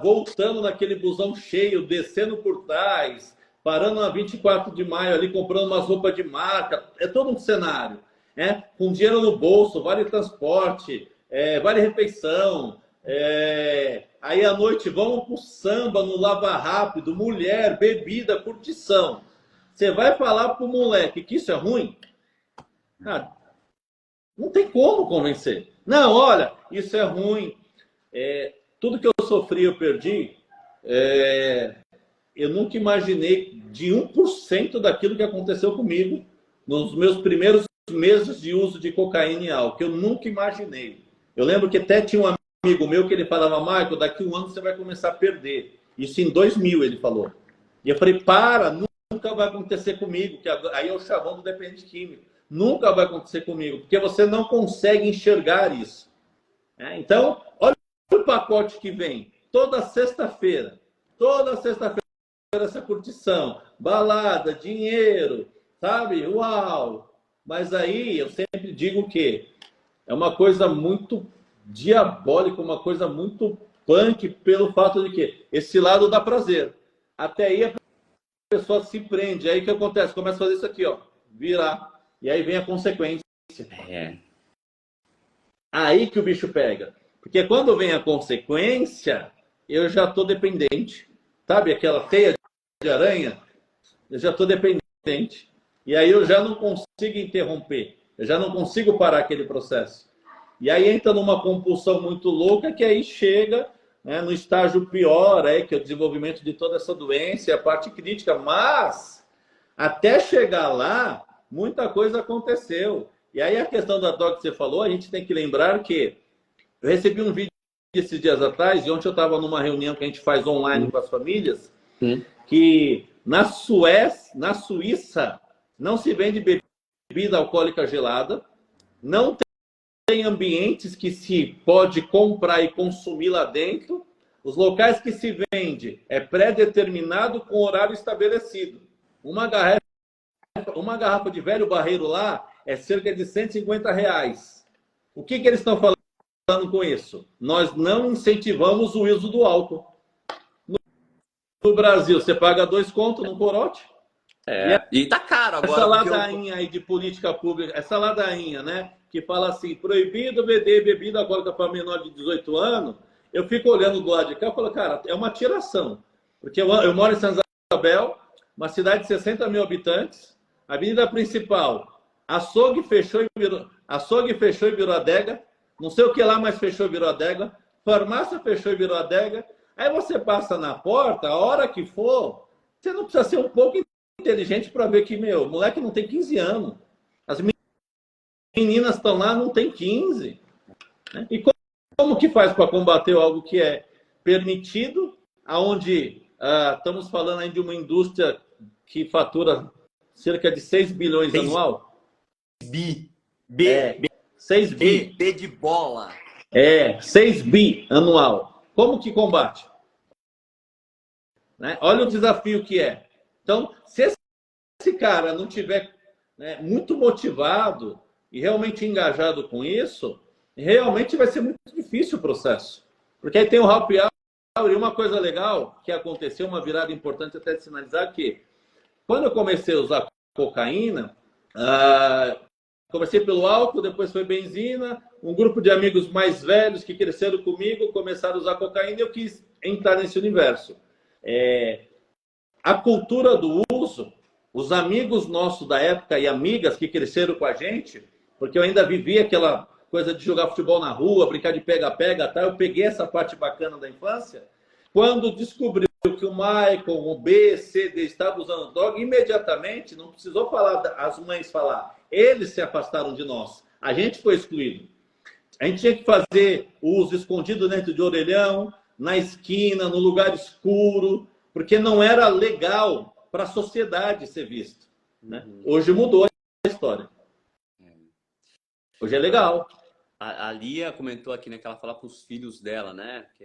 voltando naquele busão cheio, descendo por trás, parando na 24 de maio ali, comprando umas roupas de marca. É todo um cenário. Com dinheiro no bolso, vale transporte, vale refeição. Aí à noite vamos pro samba, no Lava Rápido, mulher, bebida, curtição. Você vai falar pro moleque que isso é ruim? Cara, não tem como convencer. Não, olha, isso é ruim. Tudo que eu sofri, eu perdi. Eu nunca imaginei de 1% daquilo que aconteceu comigo nos meus primeiros meses de uso de cocaína e álcool, que eu nunca imaginei. Eu lembro que até tinha um amigo meu que ele falava, Michael, daqui a um ano você vai começar a perder. Isso em 2000 ele falou. E eu falei, nunca vai acontecer comigo, que aí é o chavão do dependente químico. Nunca vai acontecer comigo, porque você não consegue enxergar isso. Então, olha o pacote que vem. Toda sexta-feira essa curtição, balada, dinheiro, sabe? Uau! Mas aí eu sempre digo que é uma coisa muito diabólica, uma coisa muito punk, pelo fato de que esse lado dá prazer. Até aí a pessoa se prende. Aí o que acontece? Começa a fazer isso aqui, ó, virar. E aí vem a consequência. Aí que o bicho pega. Porque quando vem a consequência, eu já estou dependente. Sabe aquela teia de aranha? Eu já estou dependente. E aí eu já não consigo interromper. Eu já não consigo parar aquele processo. E aí entra numa compulsão muito louca que aí chega, né, no estágio pior, que é o desenvolvimento de toda essa doença, a parte crítica. Mas, até chegar lá, muita coisa aconteceu. E aí a questão da droga que você falou, a gente tem que lembrar que eu recebi um vídeo esses dias atrás, e ontem eu estava numa reunião que a gente faz online com as famílias, que na Suíça não se vende bebida alcoólica gelada, não tem ambientes que se pode comprar e consumir lá dentro, os locais que se vende é pré-determinado com horário estabelecido. Uma garrafa de velho barreiro lá é cerca de R$150. O que eles estão falando com isso? Nós não incentivamos o uso do álcool. No Brasil, você paga 2 contos num corote. E tá caro agora. Essa ladainha aí de política pública, essa ladainha, né? que fala assim, proibido vender bebida alcoólica para menor de 18 anos, eu fico olhando do lado de cá e falo, cara, é uma tiração. Porque eu moro em São Isabel, uma cidade de 60 mil habitantes, a avenida principal, açougue fechou e virou adega, não sei o que lá, mas fechou e virou adega, farmácia fechou e virou adega, aí você passa na porta, a hora que for, você não precisa ser um pouco inteligente para ver que, meu, o moleque não tem 15 anos, as meninas estão lá, não tem 15. Né? E como que faz para combater algo que é permitido, aonde estamos falando aí de uma indústria que fatura cerca de 6 bilhões anual? B. 6 bi. B de bola. 6 bi anual. Como que combate? Né? Olha o desafio que é. Então, se esse cara não tiver, né, muito motivado e realmente engajado com isso, realmente vai ser muito difícil o processo. Porque aí tem o happy hour, e uma coisa legal que aconteceu, uma virada importante até de sinalizar, que quando eu comecei a usar cocaína, comecei pelo álcool, depois foi benzina, um grupo de amigos mais velhos que cresceram comigo começaram a usar cocaína e eu quis entrar nesse universo. A cultura do uso, os amigos nossos da época e amigas que cresceram com a gente, porque eu ainda vivia aquela coisa de jogar futebol na rua, brincar de pega-pega, tá? Eu peguei essa parte bacana da infância. Quando descobriu que o Michael, o B, C, D estavam usando droga, imediatamente, não precisou falar, as mães falar, eles se afastaram de nós. A gente foi excluído. A gente tinha que fazer uso escondido dentro de orelhão, na esquina, no lugar escuro, porque não era legal para a sociedade ser visto. Né? Hoje mudou a história. Hoje é legal. A Lia comentou aqui, né, que ela fala para os filhos dela, né, que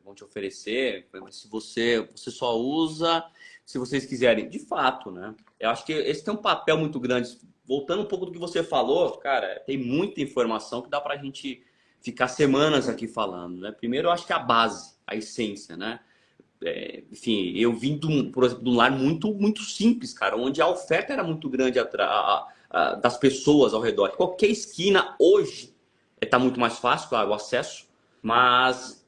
vão te oferecer, mas se você só usa se vocês quiserem. De fato, né? Eu acho que esse tem um papel muito grande. Voltando um pouco do que você falou, cara, tem muita informação que dá para a gente ficar semanas aqui falando, né? Primeiro, eu acho que a base, a essência, né? Enfim, eu vim, por exemplo, de um lar muito, muito simples, cara, onde a oferta era muito grande das pessoas ao redor. Qualquer esquina hoje está muito mais fácil, claro, o acesso, mas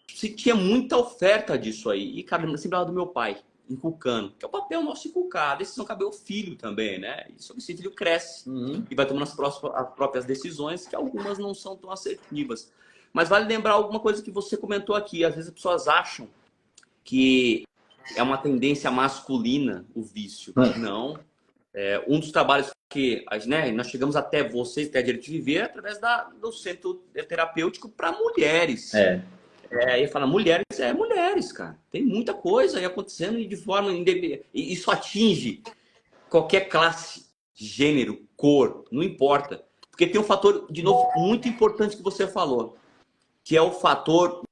se tinha muita oferta disso aí. E, cara, eu sempre falava do meu pai, inculcando, que é o papel nosso inculcar. A decisão cabe ao filho também, né? E sobre esse filho cresce e vai tomando as próprias decisões, que algumas não são tão assertivas. Mas vale lembrar alguma coisa que você comentou aqui. Às vezes as pessoas acham que é uma tendência masculina o vício. Não. Um dos trabalhos que, né, nós chegamos até vocês, até a Direito de Viver, através do centro terapêutico para mulheres. Aí fala, mulheres, cara. Tem muita coisa aí acontecendo e de forma independente. E isso atinge qualquer classe, gênero, cor, não importa. Porque tem um fator, de novo, muito importante que você falou, que é o fator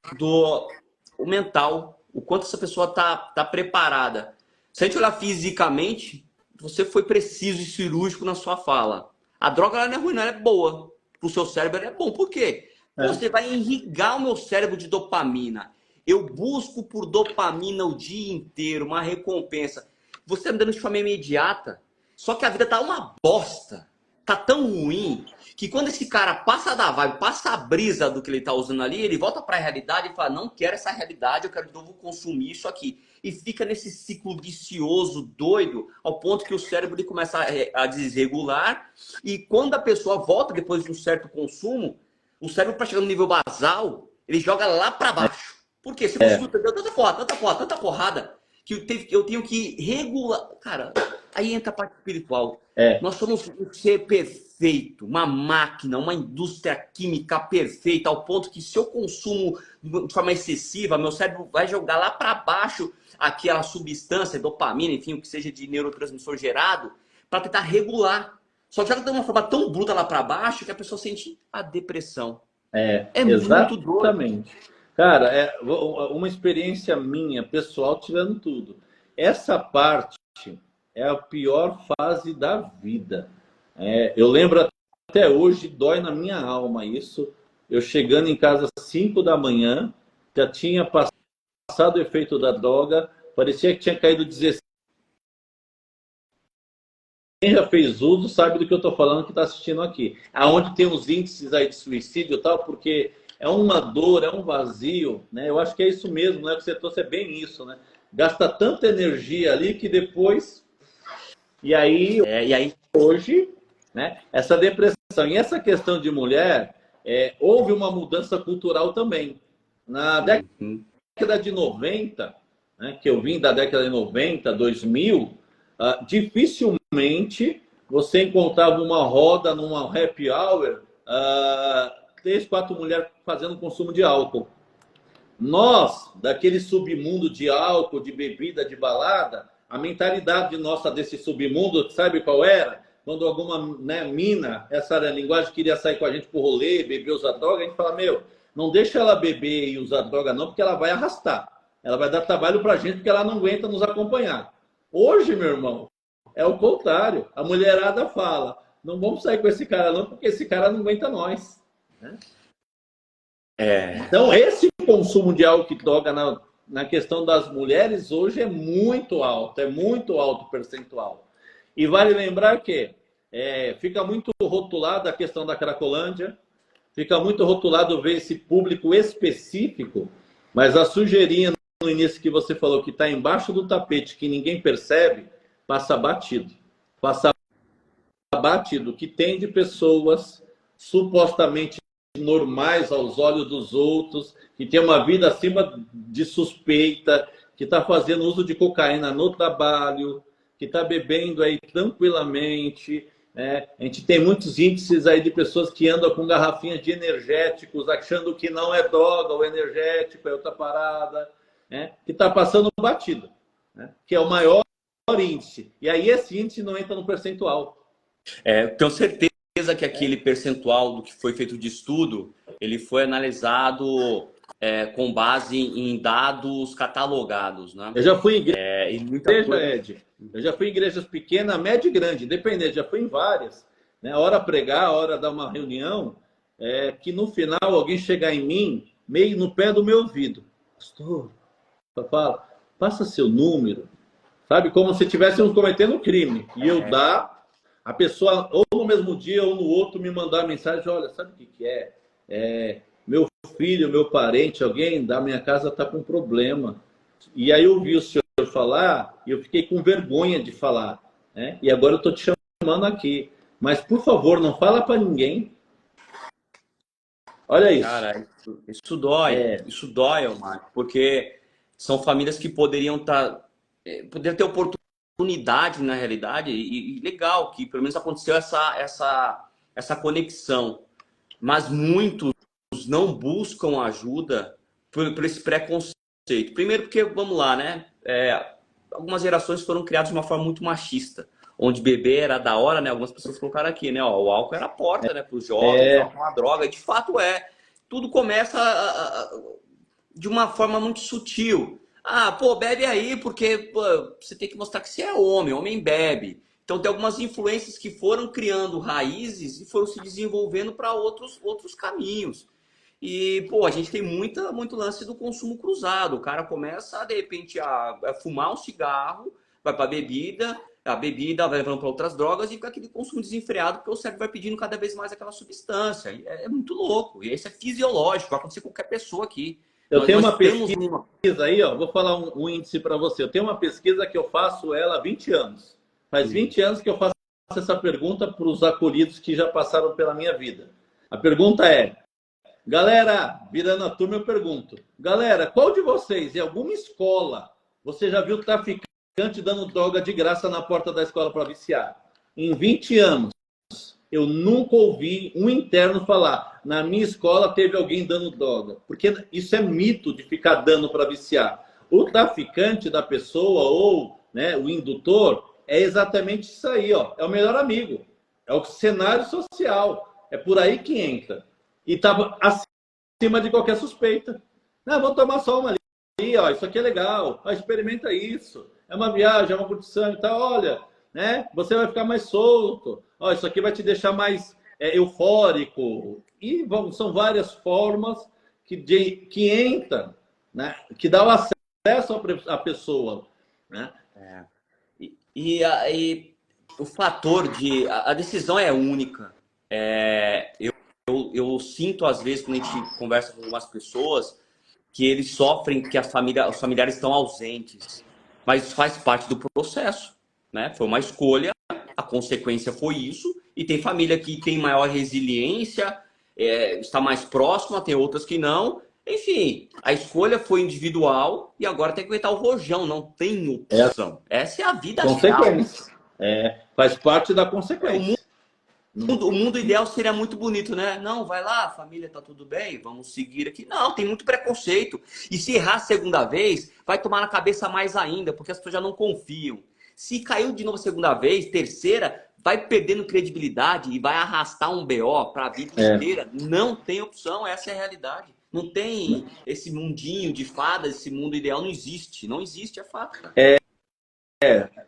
o mental, o quanto essa pessoa tá preparada. Se a gente olhar fisicamente, você foi preciso e cirúrgico na sua fala. A droga ela não é ruim, não, ela é boa. Para o seu cérebro ela é bom. Por quê? Você vai irrigar o meu cérebro de dopamina. Eu busco por dopamina o dia inteiro, uma recompensa. Você está me dando de forma imediata. Só que a vida tá uma bosta. Tá tão ruim que quando esse cara passa da vibe, passa a brisa do que ele tá usando ali, ele volta para a realidade e fala, não quero essa realidade, eu quero de novo consumir isso aqui. E fica nesse ciclo vicioso, doido, ao ponto que o cérebro ele começa a desregular. E quando a pessoa volta depois de um certo consumo, o cérebro, para chegar no nível basal, ele joga lá para baixo. Por quê? Se você deu tanta porrada, que eu tenho que regular. Cara, aí entra a parte espiritual. Nós somos um ser perfeito, uma máquina, uma indústria química perfeita, ao ponto que se eu consumo de forma excessiva, meu cérebro vai jogar lá para baixo aquela substância, dopamina, enfim, o que seja de neurotransmissor gerado, para tentar regular. Só que joga de uma forma tão bruta lá para baixo que a pessoa sente a depressão. Muito doido. Exatamente. Cara, uma experiência minha, pessoal, tirando tudo. Essa parte é a pior fase da vida. Eu lembro até hoje, dói na minha alma isso. Eu chegando em casa às 5 da manhã, já tinha passado o efeito da droga, parecia que tinha caído 16 já fez uso sabe do que eu estou falando, que está assistindo aqui. Aonde tem os índices aí de suicídio e tal, porque é uma dor, é um vazio, né? Eu acho que é isso mesmo, né? O que você trouxe é bem isso, né? Gasta tanta energia ali que depois... E aí, E aí, hoje, né? Essa depressão. E essa questão de mulher, houve uma mudança cultural também. Na década de 90, né, que eu vim da década de 90, 2000, dificilmente você encontrava uma roda numa happy hour, 3, 4 mulheres fazendo consumo de álcool. Nós, daquele submundo de álcool, de bebida, de balada, a mentalidade nossa desse submundo, sabe qual era? Quando alguma, né, mina, essa era a linguagem, queria sair com a gente pro rolê, beber, usar droga, a gente fala, meu, não deixa ela beber e usar droga não, porque ela vai arrastar. Ela vai dar trabalho pra gente, porque ela não aguenta nos acompanhar. Hoje, meu irmão, é o contrário. A mulherada fala, não vamos sair com esse cara não, porque esse cara não aguenta nós. Né? Então, esse consumo de álcool e droga na questão das mulheres hoje é muito alto o percentual. E vale lembrar que fica muito rotulado a questão da Cracolândia, fica muito rotulado ver esse público específico, mas a sujeirinha no início que você falou que está embaixo do tapete, que ninguém percebe, passa batido. Passa batido, que tem de pessoas supostamente normais aos olhos dos outros, que tem uma vida acima de suspeita, que está fazendo uso de cocaína no trabalho, que está bebendo aí tranquilamente. A gente tem muitos índices aí de pessoas que andam com garrafinhas de energéticos, achando que não é droga, o energético é outra parada, que está passando batido, que é o maior índice. E aí esse índice não entra no percentual. Tenho certeza que aquele percentual do que foi feito de estudo, ele foi analisado com base em dados catalogados, né? Eu já fui em igreja, Ed. Eu já fui em igrejas pequenas, média e grande, independente. Já fui em várias. Né? A hora pregar, a hora dar uma reunião, que no final alguém chegar em mim, meio no pé do meu ouvido. Pastor, fala, passa seu número. Sabe? Como se estivéssemos cometendo um crime. E eu dar... A pessoa, ou no mesmo dia ou no outro, me mandar mensagem, olha, sabe o que é? Meu filho, meu parente, alguém da minha casa está com problema. E aí eu ouvi o senhor falar e eu fiquei com vergonha de falar. Né? E agora eu estou te chamando aqui. Mas, por favor, não fala para ninguém. Olha isso. Cara, isso dói. Isso dói, Marco, porque são famílias que poderiam ter oportunidade na realidade, e legal que pelo menos aconteceu essa conexão, mas muitos não buscam ajuda por esse preconceito. Primeiro porque, vamos lá, né? Algumas gerações foram criadas de uma forma muito machista, onde beber era da hora, né? Algumas pessoas colocaram aqui, né? Ó, o álcool era a porta, né? Para os jovens, o álcool é uma droga, e de fato tudo começa de uma forma muito sutil. Bebe aí, porque você tem que mostrar que você é homem bebe. Então tem algumas influências que foram criando raízes e foram se desenvolvendo para outros caminhos. E, a gente tem muito lance do consumo cruzado. O cara começa, de repente, a fumar um cigarro, vai para a bebida vai levando para outras drogas e fica aquele consumo desenfreado, porque o cérebro vai pedindo cada vez mais aquela substância. É muito louco. E isso é fisiológico, vai acontecer com qualquer pessoa aqui. Eu tenho uma pesquisa aí, ó, vou falar um índice para você. Eu tenho uma pesquisa que eu faço ela há 20 anos. Faz 20 anos que eu faço essa pergunta para os acolhidos que já passaram pela minha vida. A pergunta é, galera, virando a turma eu pergunto, galera, qual de vocês, em alguma escola, você já viu traficante dando droga de graça na porta da escola para viciar? Em 20 anos, eu nunca ouvi um interno falar, na minha escola teve alguém dando droga. Porque isso é mito de ficar dando para viciar. O traficante da pessoa ou, né, o indutor é exatamente isso aí. Ó. É o melhor amigo. É o cenário social. É por aí que entra. E está acima de qualquer suspeita. Não, vamos tomar só uma ali. Ó, isso aqui é legal. Ó, experimenta isso. É uma viagem, é uma curtição e tal. Olha, né, você vai ficar mais solto. Ó, isso aqui vai te deixar mais eufórico. E são várias formas que entram, né? Que dá o acesso à pessoa. Né? E o fator de... A decisão é única. Eu sinto, às vezes, quando a gente conversa com algumas pessoas, que eles sofrem, que os familiares estão ausentes. Mas isso faz parte do processo, né? Foi uma escolha, a consequência foi isso. E tem família que tem maior resiliência, está mais próxima, tem outras que não. Enfim, a escolha foi individual e agora tem que aguentar o rojão, não tem opção. Essa é a vida real. Consequência. Faz parte da consequência. O mundo ideal seria muito bonito, né? Não, vai lá, família, tá tudo bem, vamos seguir aqui. Não, tem muito preconceito. E se errar a segunda vez, vai tomar na cabeça mais ainda, porque as pessoas já não confiam. Se caiu de novo a segunda vez, terceira, vai perdendo credibilidade e vai arrastar um BO para a vida inteira. Não tem opção, essa é a realidade. Não tem esse mundinho de fadas, esse mundo ideal não existe. Não existe, é fato.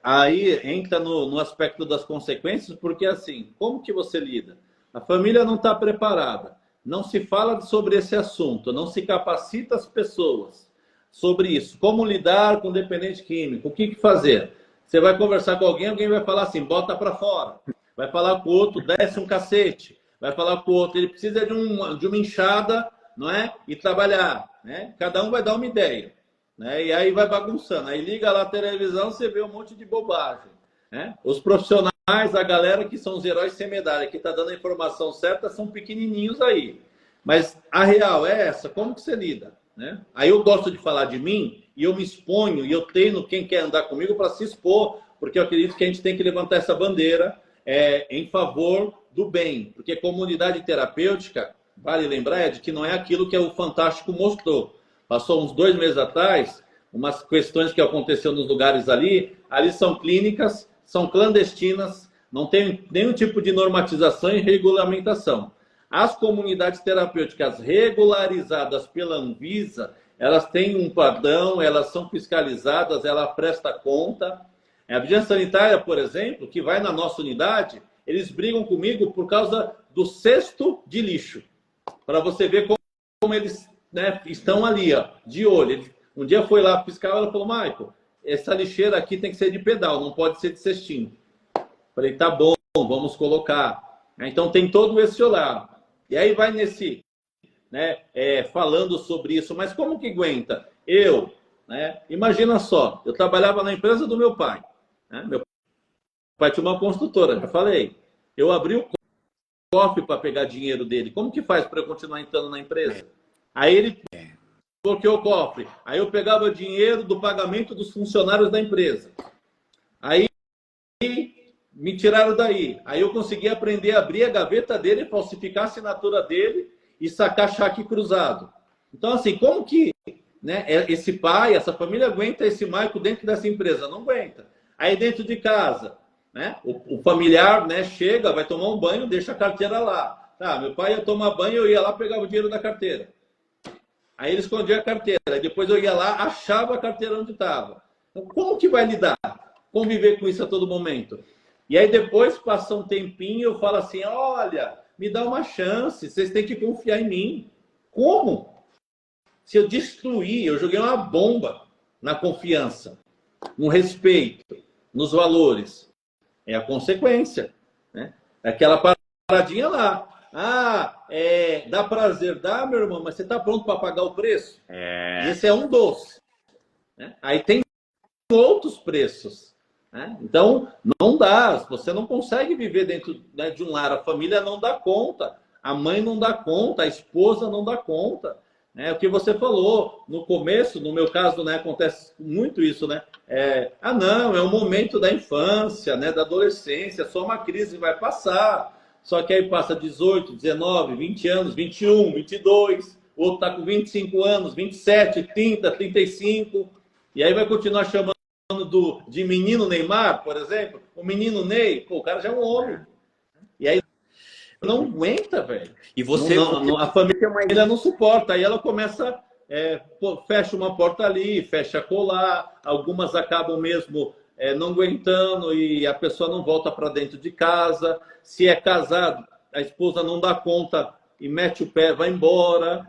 Aí entra no aspecto das consequências, porque assim, como que você lida? A família não está preparada, não se fala sobre esse assunto, não se capacita as pessoas sobre isso. Como lidar com dependente químico? O que fazer? Você vai conversar com alguém, alguém vai falar assim, bota para fora. Vai falar com o outro, desce um cacete. Vai falar com o outro, ele precisa de uma enxada, não é? E trabalhar, né? Cada um vai dar uma ideia. Né? E aí vai bagunçando. Aí liga lá a televisão, você vê um monte de bobagem. Né? Os profissionais, a galera que são os heróis sem medalha, que está dando a informação certa, são pequenininhos aí. Mas a real é essa, como que você lida? Né? Aí eu gosto de falar de mim, e eu me exponho, e eu treino quem quer andar comigo para se expor, porque eu acredito que a gente tem que levantar essa bandeira em favor do bem. Porque comunidade terapêutica, vale lembrar, Ed, que não é aquilo que o Fantástico mostrou. Passou uns 2 meses atrás, umas questões que aconteceram nos lugares ali são clínicas, são clandestinas, não tem nenhum tipo de normatização e regulamentação. As comunidades terapêuticas regularizadas pela Anvisa, elas têm um padrão, elas são fiscalizadas, ela presta conta. A vigilância sanitária, por exemplo, que vai na nossa unidade, eles brigam comigo por causa do cesto de lixo. Para você ver como eles... Né, estão ali, ó, de olho. Um dia foi lá fiscal, ela falou, Michael, essa lixeira aqui tem que ser de pedal, não pode ser de cestinho. Falei, tá bom, vamos colocar. Então tem todo esse olhar. E aí vai nesse, né, falando sobre isso, mas como que aguenta? Imagina só, eu trabalhava na empresa do meu pai. Né? Meu pai tinha uma construtora, já falei. Eu abri o cofre para pegar dinheiro dele. Como que faz para eu continuar entrando na empresa? Aí ele bloqueou o cofre. Aí eu pegava o dinheiro do pagamento dos funcionários da empresa. Aí me tiraram daí. Aí eu consegui aprender a abrir a gaveta dele, falsificar a assinatura dele e sacar cheque cruzado. Então, assim, como que, né, esse pai, essa família aguenta esse Michael dentro dessa empresa? Não aguenta. Aí dentro de casa, né, o familiar, né, chega, vai tomar um banho, deixa a carteira lá. Tá, meu pai ia tomar banho, eu ia lá, pegava o dinheiro da carteira. Aí ele escondia a carteira. Aí depois eu ia lá, achava a carteira onde estava. Então, como que vai lidar? Conviver com isso a todo momento. E aí depois, passa um tempinho, eu falo assim, olha, me dá uma chance, vocês têm que confiar em mim. Como? Se eu destruir, eu joguei uma bomba na confiança, no respeito, nos valores. É a consequência. Né? É aquela paradinha lá. Dá prazer, dá, meu irmão, mas você está pronto para pagar o preço? Esse é um doce. Né? Aí tem outros preços. Né? Então, não dá. Você não consegue viver dentro, né, de um lar. A família não dá conta. A mãe não dá conta. A esposa não dá conta. É o que você falou. No começo, no meu caso, né, acontece muito isso. Né? Não, é um momento da infância, né, da adolescência. Só uma crise vai passar. Só que aí passa 18, 19, 20 anos, 21, 22, o outro está com 25 anos, 27, 30, 35, e aí vai continuar chamando de menino Neymar, por exemplo, o menino Ney, pô, o cara já é um homem. E aí não aguenta, velho. E você... a família não suporta, aí ela começa, fecha uma porta ali, fecha colar, algumas acabam mesmo... não aguentando e a pessoa não volta para dentro de casa. Se é casado, a esposa não dá conta e mete o pé, vai embora.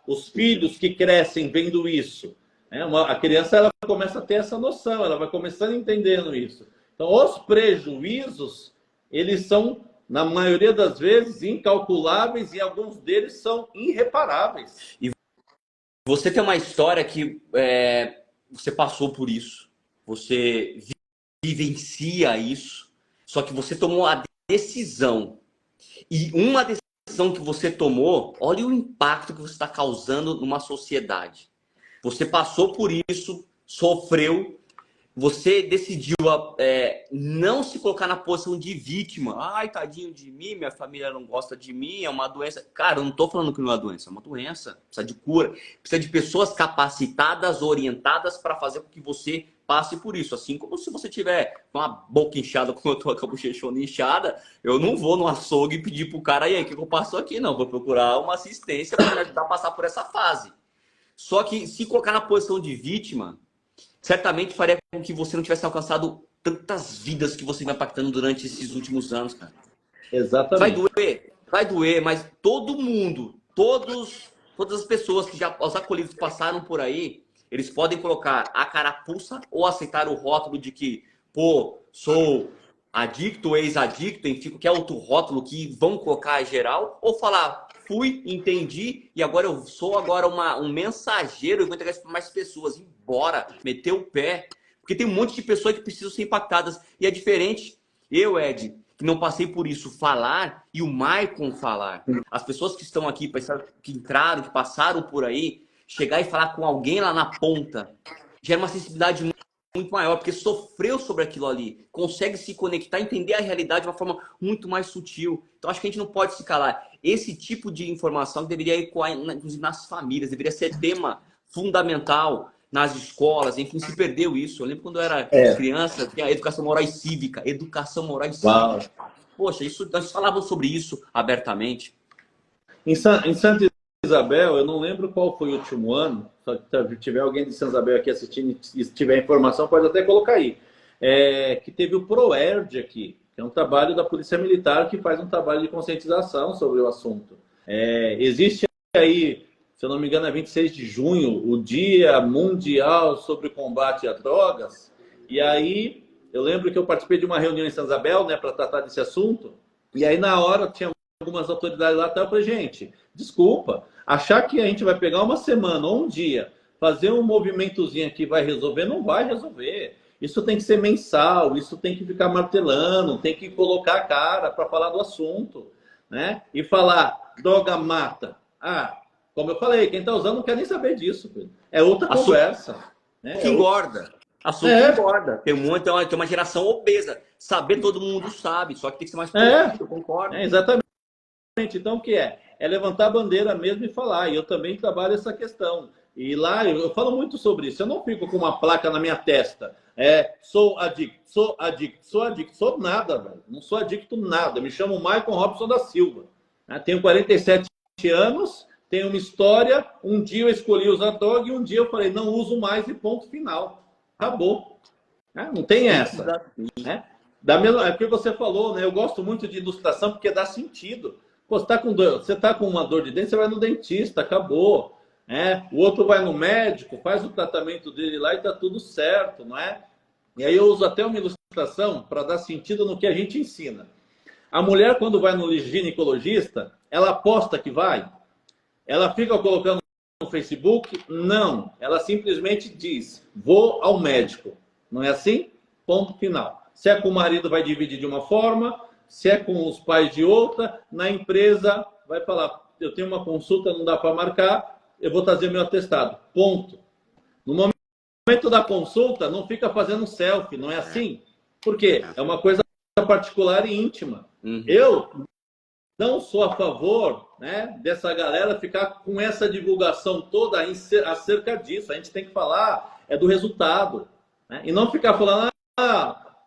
Os filhos que crescem vendo isso. A criança ela começa a ter essa noção, ela vai começando entendendo isso. Então, os prejuízos, eles são, na maioria das vezes, incalculáveis e alguns deles são irreparáveis. E você tem uma história que você passou por isso, você vivencia isso, só que você tomou a decisão. E uma decisão que você tomou, olha o impacto que você está causando numa sociedade. Você passou por isso, sofreu, você decidiu não se colocar na posição de vítima. Ai, tadinho de mim, minha família não gosta de mim, é uma doença. Cara, eu não estou falando que não é uma doença, é uma doença. Precisa de cura, precisa de pessoas capacitadas, orientadas para fazer com que você passe por isso. Assim como se você tiver com a boca inchada, como eu tô com a bochechona inchada, eu não vou no açougue e pedir pro cara, aí, o que eu passo aqui? Não, vou procurar uma assistência para me ajudar a passar por essa fase. Só que se colocar na posição de vítima, certamente faria com que você não tivesse alcançado tantas vidas que você vem impactando durante esses últimos anos, cara. Exatamente. Vai doer, mas todo mundo, todas as pessoas que já, os acolhidos passaram por aí, eles podem colocar a carapuça ou aceitar o rótulo de que, pô, sou adicto, ex-adicto, enfim, qualquer outro rótulo que vão colocar em geral, ou falar, fui, entendi, e agora eu sou um mensageiro, eu vou entregar isso para mais pessoas, embora, meter o pé, porque tem um monte de pessoas que precisam ser impactadas, e é diferente, eu, Ed, que não passei por isso, falar, e o Maicon falar, as pessoas que estão aqui, que entraram, que passaram por aí, chegar e falar com alguém lá na ponta, gera uma sensibilidade muito maior, porque sofreu sobre aquilo ali, consegue se conectar, entender a realidade de uma forma muito mais sutil. Então, acho que a gente não pode se calar. Esse tipo de informação deveria ecoar, inclusive, nas famílias, deveria ser tema fundamental nas escolas, enfim, se perdeu isso. Eu lembro quando eu era criança, tinha a educação moral e cívica. Educação moral e Uau. cívica. Poxa, nós falávamos sobre isso abertamente. Em Santa Isabel, eu não lembro qual foi o último ano, se tiver alguém de Santa Isabel aqui assistindo e se tiver informação, pode até colocar aí. Que teve o ProERD aqui, que é um trabalho da Polícia Militar que faz um trabalho de conscientização sobre o assunto. Existe aí, se eu não me engano, é 26 de junho, o Dia Mundial sobre o Combate a Drogas. E aí, eu lembro que eu participei de uma reunião em Santa Isabel, né, para tratar desse assunto. E aí, na hora, tinha algumas autoridades lá, eu falei, gente, desculpa, achar que a gente vai pegar uma semana ou um dia, fazer um movimentozinho aqui vai resolver, não vai resolver. Isso tem que ser mensal, isso tem que ficar martelando, tem que colocar a cara para falar do assunto, né? E falar, droga mata. Como eu falei, quem está usando não quer nem saber disso, Pedro. É outra conversa. Né? Que engorda. Assunto engorda. Tem uma geração obesa. Saber todo mundo sabe, só que tem que ser mais político, eu concordo. Exatamente. Então, o que é? É levantar a bandeira mesmo e falar. E eu também trabalho essa questão. E lá, eu falo muito sobre isso. Eu não fico com uma placa na minha testa. Sou adicto, sou adicto, sou adicto. Sou nada, velho. Não sou adicto nada. Eu me chamo Maicon Robson da Silva. Tenho 47 anos, tenho uma história. Um dia eu escolhi usar droga e um dia eu falei, não uso mais e ponto final. Acabou. Não tem essa. Né? É o que você falou, né? Eu gosto muito de ilustração porque dá sentido. Pô, você tá com uma dor de dente, você vai no dentista, acabou. O outro vai no médico, faz o tratamento dele lá e tá tudo certo, não é? E aí eu uso até uma ilustração para dar sentido no que a gente ensina. A mulher, quando vai no ginecologista, ela aposta que vai? Ela fica colocando no Facebook? Não. Ela simplesmente diz, vou ao médico. Não é assim? Ponto final. Se é com o marido, vai dividir de uma forma. Se é com os pais, de outra. Na empresa, vai falar, eu tenho uma consulta, não dá para marcar, eu vou trazer meu atestado. Ponto. No momento da consulta, não fica fazendo selfie, não é assim? Por quê? É uma coisa particular e íntima. Eu não sou a favor, né, dessa galera ficar com essa divulgação toda acerca disso. A gente tem que falar do resultado. Né? E não ficar falando,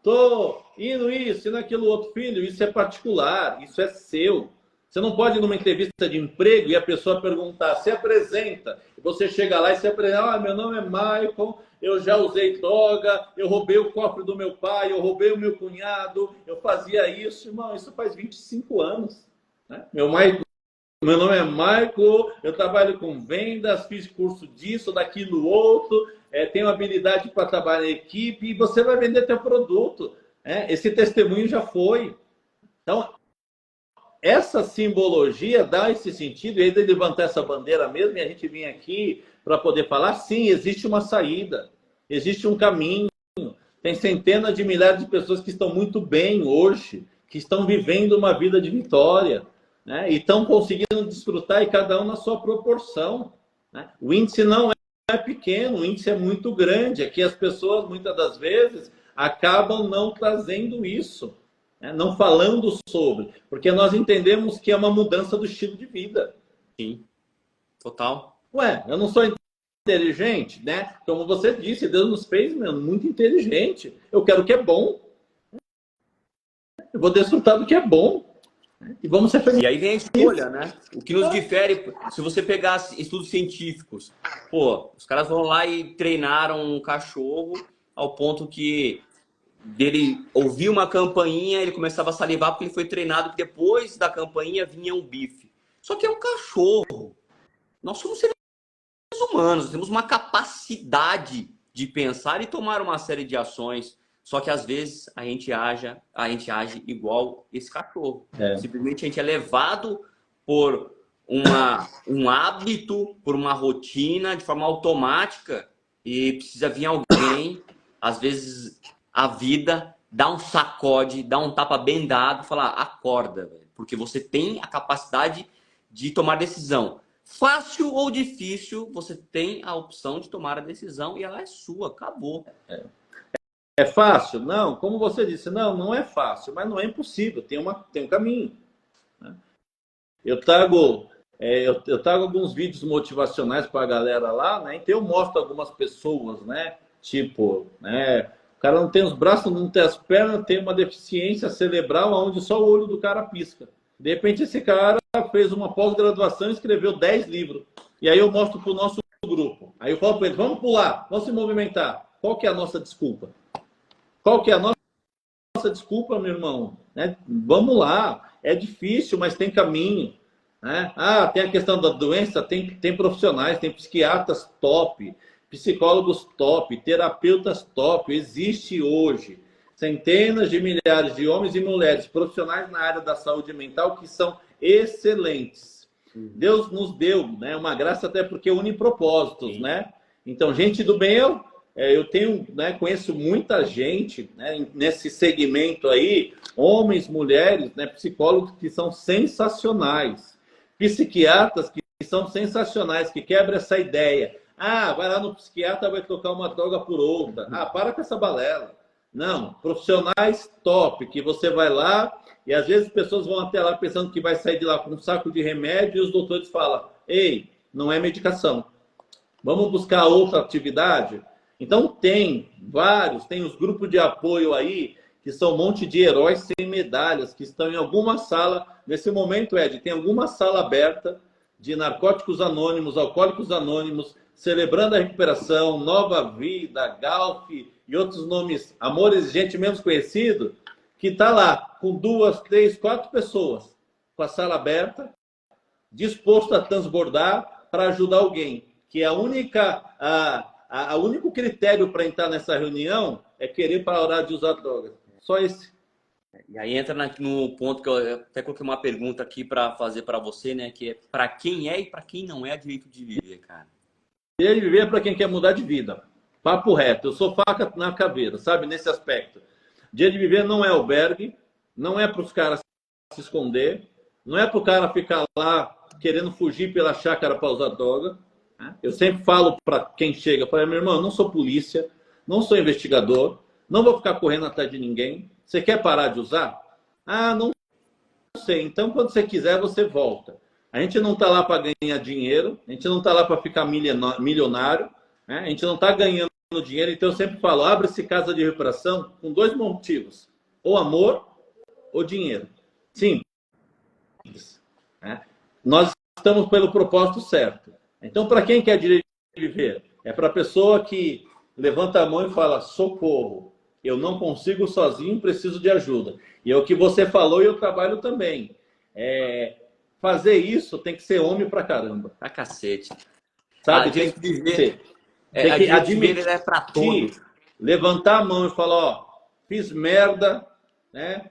tô indo isso, indo aquilo outro. Filho, isso é particular, isso é seu. Você não pode ir numa entrevista de emprego e a pessoa perguntar, se apresenta. E você chega lá e se apresenta, meu nome é Maicon, eu já usei droga, eu roubei o cofre do meu pai, eu roubei o meu cunhado, eu fazia isso. Irmão, isso faz 25 anos. Né? Meu nome é Maicon, eu trabalho com vendas, fiz curso disso, daquilo, outro, tenho habilidade para trabalhar em equipe e você vai vender teu produto. Esse testemunho já foi. Então, essa simbologia dá esse sentido, e aí de levantar essa bandeira mesmo, e a gente vinha aqui para poder falar, sim, existe uma saída, existe um caminho, tem centenas de milhares de pessoas que estão muito bem hoje, que estão vivendo uma vida de vitória, né? E estão conseguindo desfrutar, e cada um na sua proporção, né? O índice não é pequeno, o índice é muito grande, é que as pessoas, muitas das vezes, acabam não trazendo isso, né? Não falando sobre, porque nós entendemos que é uma mudança do estilo de vida. Sim, total. Ué, eu não sou inteligente, né? Como você disse, Deus nos fez, muito inteligente. Eu quero o que é bom. Eu vou desfrutar do que é bom. E vamos ser felizes. E aí vem a escolha, né? O que nos difere, se você pegar estudos científicos, pô, os caras vão lá e treinaram um cachorro ao ponto que dele ouvir uma campainha, ele começava a salivar porque ele foi treinado que depois da campainha vinha um bife. Só que é um cachorro. Nós somos seres humanos, temos uma capacidade de pensar e tomar uma série de ações. Só que às vezes a gente age igual esse cachorro. Simplesmente a gente é levado por um hábito, por uma rotina, de forma automática, e precisa vir alguém, às vezes a vida dá um sacode, dá um tapa bem dado, falar, acorda, velho, porque você tem a capacidade de tomar decisão. Fácil ou difícil, você tem a opção de tomar a decisão e ela é sua, acabou. É fácil? Não, como você disse, não é fácil, mas não é impossível, tem um caminho, né? Eu trago alguns vídeos motivacionais para a galera lá, né? Então eu mostro algumas pessoas, né? Tipo, né? O cara não tem os braços, não tem as pernas, tem uma deficiência cerebral onde só o olho do cara pisca. De repente esse cara fez uma pós-graduação e escreveu 10 livros. E aí eu mostro para o nosso grupo. Aí eu falo para ele, vamos pular, vamos se movimentar. Qual que é a nossa desculpa? Qual que é a nossa desculpa, meu irmão? Né? Vamos lá, é difícil, mas tem caminho. Né? Ah, tem a questão da doença, tem profissionais, tem psiquiatras top, psicólogos top, terapeutas top. Existe hoje centenas de milhares de homens e mulheres profissionais na área da saúde mental que são excelentes. Deus nos deu, né, uma graça até porque une propósitos, né? Então, gente do bem, eu tenho, né, conheço muita gente, né, nesse segmento aí, homens, mulheres, né, psicólogos que são sensacionais, psiquiatras que são sensacionais, que quebram essa ideia. Ah, vai lá no psiquiatra, vai trocar uma droga por outra. Ah, para com essa balela. Não, profissionais top, que você vai lá e às vezes as pessoas vão até lá pensando que vai sair de lá com um saco de remédio e os doutores falam, ei, não é medicação. Vamos buscar outra atividade? Então tem vários, tem os grupos de apoio aí, que são um monte de heróis sem medalhas, que estão em alguma sala, nesse momento, Ed, tem alguma sala aberta de narcóticos anônimos, alcoólicos anônimos, celebrando a recuperação, Nova Vida, Galf e outros nomes, Amores, gente menos conhecido, que está lá com 2, 3, 4 pessoas, com a sala aberta, disposto a transbordar para ajudar alguém, que é o único critério para entrar nessa reunião é querer parar de usar drogas. Só esse. E aí entra no ponto que eu até coloquei uma pergunta aqui para fazer para você, né? Que é para quem é e para quem não é direito de viver, cara. Direito de viver é para quem quer mudar de vida. Papo reto. Eu sou faca na caveira, sabe? Nesse aspecto. Direito de viver não é albergue, não é para os caras se esconder, não é para o cara ficar lá querendo fugir pela chácara para usar droga. Eu sempre falo para quem chega, falo, meu irmão, eu não sou polícia, não sou investigador, não vou ficar correndo atrás de ninguém. Você quer parar de usar? Ah, não sei. Então, quando você quiser, você volta. A gente não está lá para ganhar dinheiro, a gente não está lá para ficar milionário, né? A gente não está ganhando dinheiro. Então, eu sempre falo, abre-se casa de recuperação com 2 motivos. Ou amor, ou dinheiro. Simples. Né? Nós estamos pelo propósito certo. Então, para quem quer direito de viver? É para a pessoa que levanta a mão e fala, socorro, eu não consigo sozinho, preciso de ajuda. E é o que você falou e eu trabalho também. Fazer isso tem que ser homem pra caramba. Pra cacete. Sabe? Tem que admitir, é para todos. levantar a mão e falar, ó, fiz merda, né?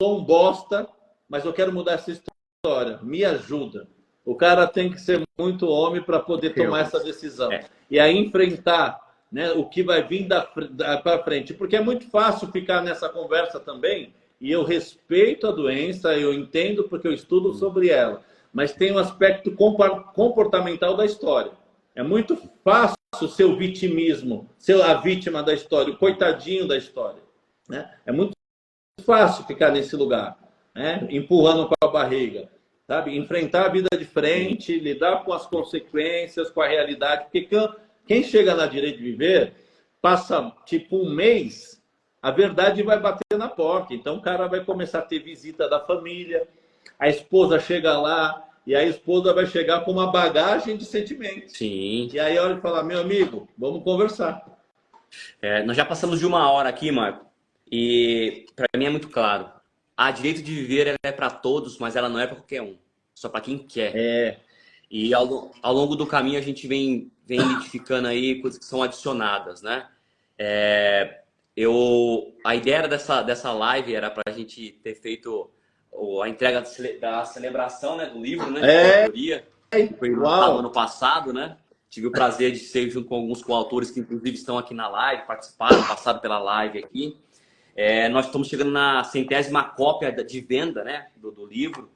Sou um bosta, mas eu quero mudar essa história. Me ajuda. O cara tem que ser muito homem para poder tomar essa decisão. E aí enfrentar, né, o que vai vir para frente. Porque é muito fácil ficar nessa conversa também, e eu respeito a doença, eu entendo porque eu estudo sobre ela, mas tem um aspecto comportamental da história. É muito fácil ser o vitimismo, ser a vítima da história, o coitadinho da história, né? É muito fácil ficar nesse lugar, né? Empurrando com a barriga, sabe? Enfrentar a vida de frente, lidar com as consequências, com a realidade, porque quem chega na Direito de Viver passa tipo um mês, a verdade vai bater na porta. Então o cara vai começar a ter visita da família, a esposa chega lá e a esposa vai chegar com uma bagagem de sentimentos. Sim. E aí a hora de falar, meu amigo, vamos conversar. Nós já passamos de 1 hora aqui, Marco, e para mim é muito claro. A Direito de Viver ela é para todos, mas ela não é para qualquer um. Só para quem quer. E ao longo do caminho a gente vem identificando aí coisas que são adicionadas, né? A ideia dessa live era para a gente ter feito a entrega da celebração, né, do livro, né? De autoria, que foi lançado ano passado, né? Tive o prazer de ser junto com alguns coautores que inclusive estão aqui na live, passaram pela live aqui. Nós estamos chegando na 100ª cópia de venda, né, do livro.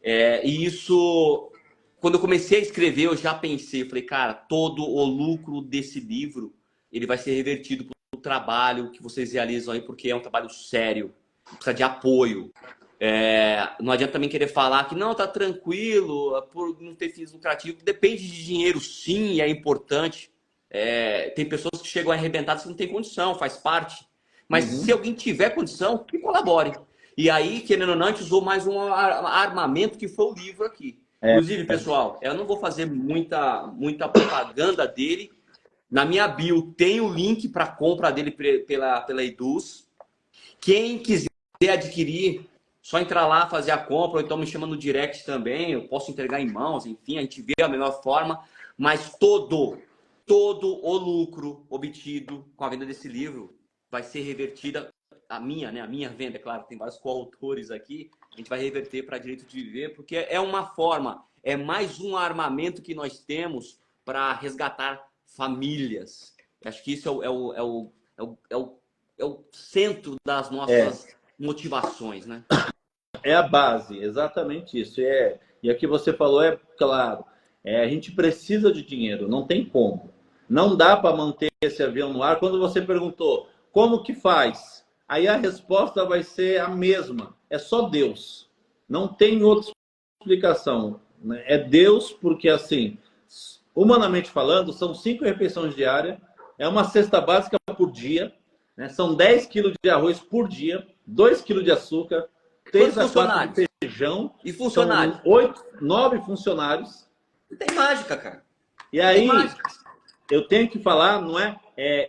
E isso, quando eu comecei a escrever, eu já pensei, falei, cara, todo o lucro desse livro, ele vai ser revertido para o trabalho que vocês realizam aí, porque é um trabalho sério, precisa de apoio. Não adianta também querer falar que não, tá tranquilo, por não ter fins lucrativos. Depende de dinheiro, sim, é importante. Tem pessoas que chegam arrebentadas que não tem condição, faz parte. Mas se alguém tiver condição, que colabore. E aí, querendo ou não, a gente usou mais um armamento que foi o livro aqui. Inclusive, pessoal, eu não vou fazer muita propaganda dele. Na minha bio tem o link para compra dele pela Eduz. Quem quiser adquirir, só entrar lá, fazer a compra, ou então me chama no direct também. Eu posso entregar em mãos, enfim, a gente vê a melhor forma. Mas todo o lucro obtido com a venda desse livro vai ser revertida, a minha venda, é claro, tem vários coautores aqui, a gente vai reverter para Direito de Viver, porque é uma forma, é mais um armamento que nós temos para resgatar famílias. Acho que isso é o centro das nossas motivações, né? É a base, exatamente isso. E aqui você falou, claro, a gente precisa de dinheiro, não tem como. Não dá para manter esse avião no ar. Quando você perguntou, como que faz? Aí a resposta vai ser a mesma. É só Deus. Não tem outra explicação. É Deus porque, assim, humanamente falando, são 5 refeições diárias, é uma cesta básica por dia, né? São 10 quilos de arroz por dia, 2 quilos de açúcar, 3 a 4 de feijão. E funcionários? São 9 funcionários. Não tem mágica, cara. E aí, eu tenho que falar, não é?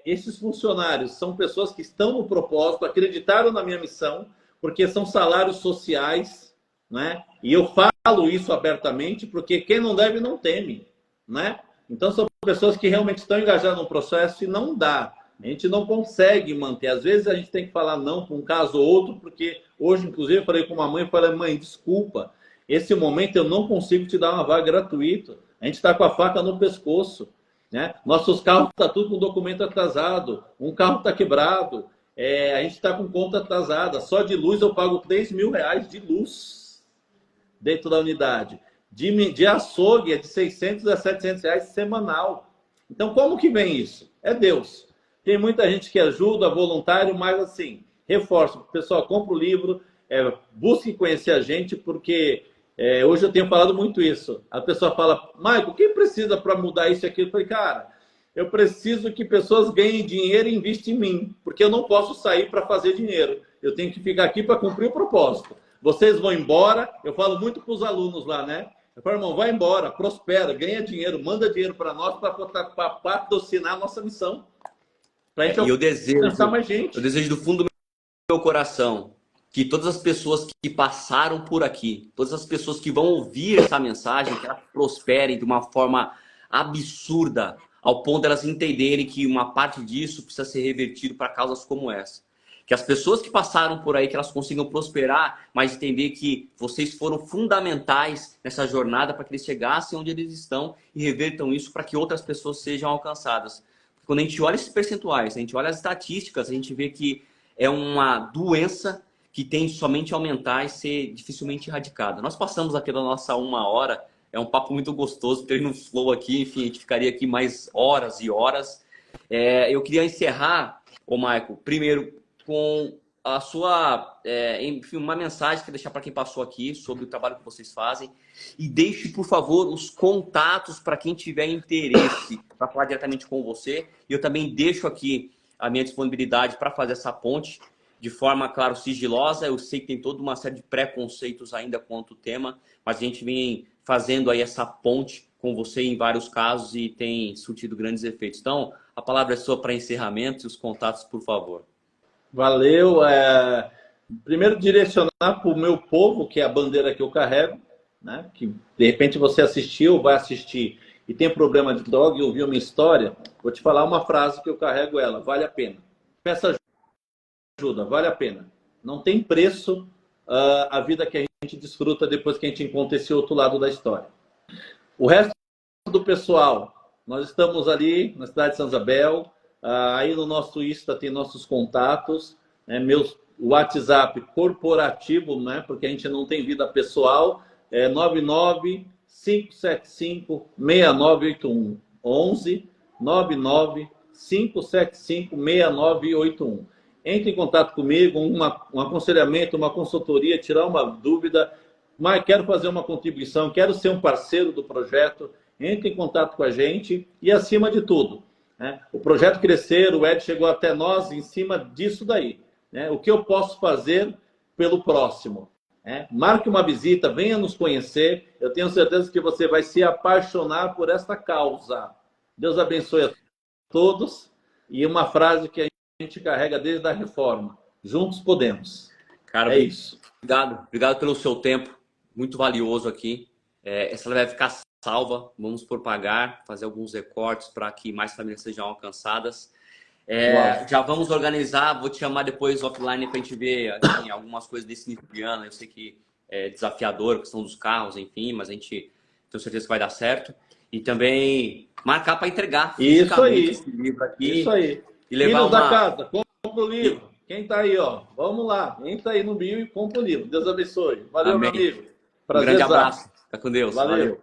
Esses funcionários são pessoas que estão no propósito, acreditaram na minha missão, porque são salários sociais, né? E eu falo isso abertamente, porque quem não deve não teme, né? Então são pessoas que realmente estão engajadas no processo e não dá. A gente não consegue manter. Às vezes a gente tem que falar não para um caso ou outro, porque hoje, inclusive, eu falei com uma mãe, eu falei, mãe, desculpa, esse momento eu não consigo te dar uma vaga gratuita. A gente está com a faca no pescoço, né? Nossos carros estão tudo com documento atrasado, um carro está quebrado, a gente está com conta atrasada. Só de luz eu pago R$3.000 de luz dentro da unidade. De açougue é de R$600 a R$700 semanal. Então, como que vem isso? É Deus. Tem muita gente que ajuda, voluntário, mas assim, reforço. Pessoal, compra o livro, busque conhecer a gente, porque hoje eu tenho falado muito isso. A pessoa fala, Michael, quem precisa para mudar isso e aquilo? Eu falei, cara, eu preciso que pessoas ganhem dinheiro e investam em mim, porque eu não posso sair para fazer dinheiro. Eu tenho que ficar aqui para cumprir o propósito. Vocês vão embora, eu falo muito para os alunos lá, né? Eu falo, irmão, vai embora, prospera, ganha dinheiro, manda dinheiro para nós para patrocinar a nossa missão. E eu desejo do fundo do meu coração que todas as pessoas que passaram por aqui, todas as pessoas que vão ouvir essa mensagem, que elas prosperem de uma forma absurda, ao ponto de elas entenderem que uma parte disso precisa ser revertido para causas como essa. Que as pessoas que passaram por aí, que elas consigam prosperar, mas entender que vocês foram fundamentais nessa jornada para que eles chegassem onde eles estão e revertam isso para que outras pessoas sejam alcançadas. Quando a gente olha esses percentuais, a gente olha as estatísticas, a gente vê que é uma doença que tem somente a aumentar e ser dificilmente erradicada. Nós passamos aqui da nossa 1 hora, é um papo muito gostoso, treino flow aqui, enfim, a gente ficaria aqui mais horas e horas. Eu queria encerrar, Michael, primeiro com a sua, enfim, uma mensagem que deixar para quem passou aqui sobre o trabalho que vocês fazem e deixe, por favor, os contatos para quem tiver interesse para falar diretamente com você. E eu também deixo aqui a minha disponibilidade para fazer essa ponte de forma, claro, sigilosa. Eu sei que tem toda uma série de preconceitos ainda quanto ao tema, mas a gente vem fazendo aí essa ponte com você em vários casos e tem surtido grandes efeitos. Então, a palavra é sua para encerramento e os contatos, por favor. Valeu. Primeiro, direcionar para o meu povo, que é a bandeira que eu carrego, né? Que de repente você assistiu, vai assistir e tem problema de droga e ouviu minha história. Vou te falar uma frase que eu carrego ela: vale a pena. Peça ajuda, vale a pena. Não tem preço a vida que a gente desfruta depois que a gente encontra esse outro lado da história. O resto do pessoal, nós estamos ali na cidade de São Isabel. Aí no nosso Insta tem nossos contatos, né? Meu WhatsApp corporativo, né? Porque a gente não tem vida pessoal, 995756981. 11 995756981. Entre em contato comigo, um aconselhamento, uma consultoria, tirar uma dúvida. Mas quero fazer uma contribuição, quero ser um parceiro do projeto. Entre em contato com a gente e, acima de tudo, né, o projeto crescer, o Ed chegou até nós em cima disso daí. Né? O que eu posso fazer pelo próximo? Marque uma visita, venha nos conhecer. Eu tenho certeza que você vai se apaixonar por esta causa. Deus abençoe a todos. E uma frase que a gente carrega desde a reforma: juntos podemos. Cara, isso. Obrigado pelo seu tempo, muito valioso aqui. Essa vai ficar salva, vamos propagar, fazer alguns recortes para que mais famílias sejam alcançadas. Já vamos organizar, vou te chamar depois offline para a gente ver assim, algumas coisas desse início de ano. Eu sei que é desafiador, a questão dos carros, enfim, mas a gente tem certeza que vai dar certo. E também marcar para entregar isso aí, esse livro aqui. Isso aí. E levar Filhos da casa, compra o livro. Quem está aí, ó, vamos lá. Entra aí no bio e compra o livro. Deus abençoe. Valeu, Amém. meu amigo. Um grande abraço. Fica com Deus. Valeu.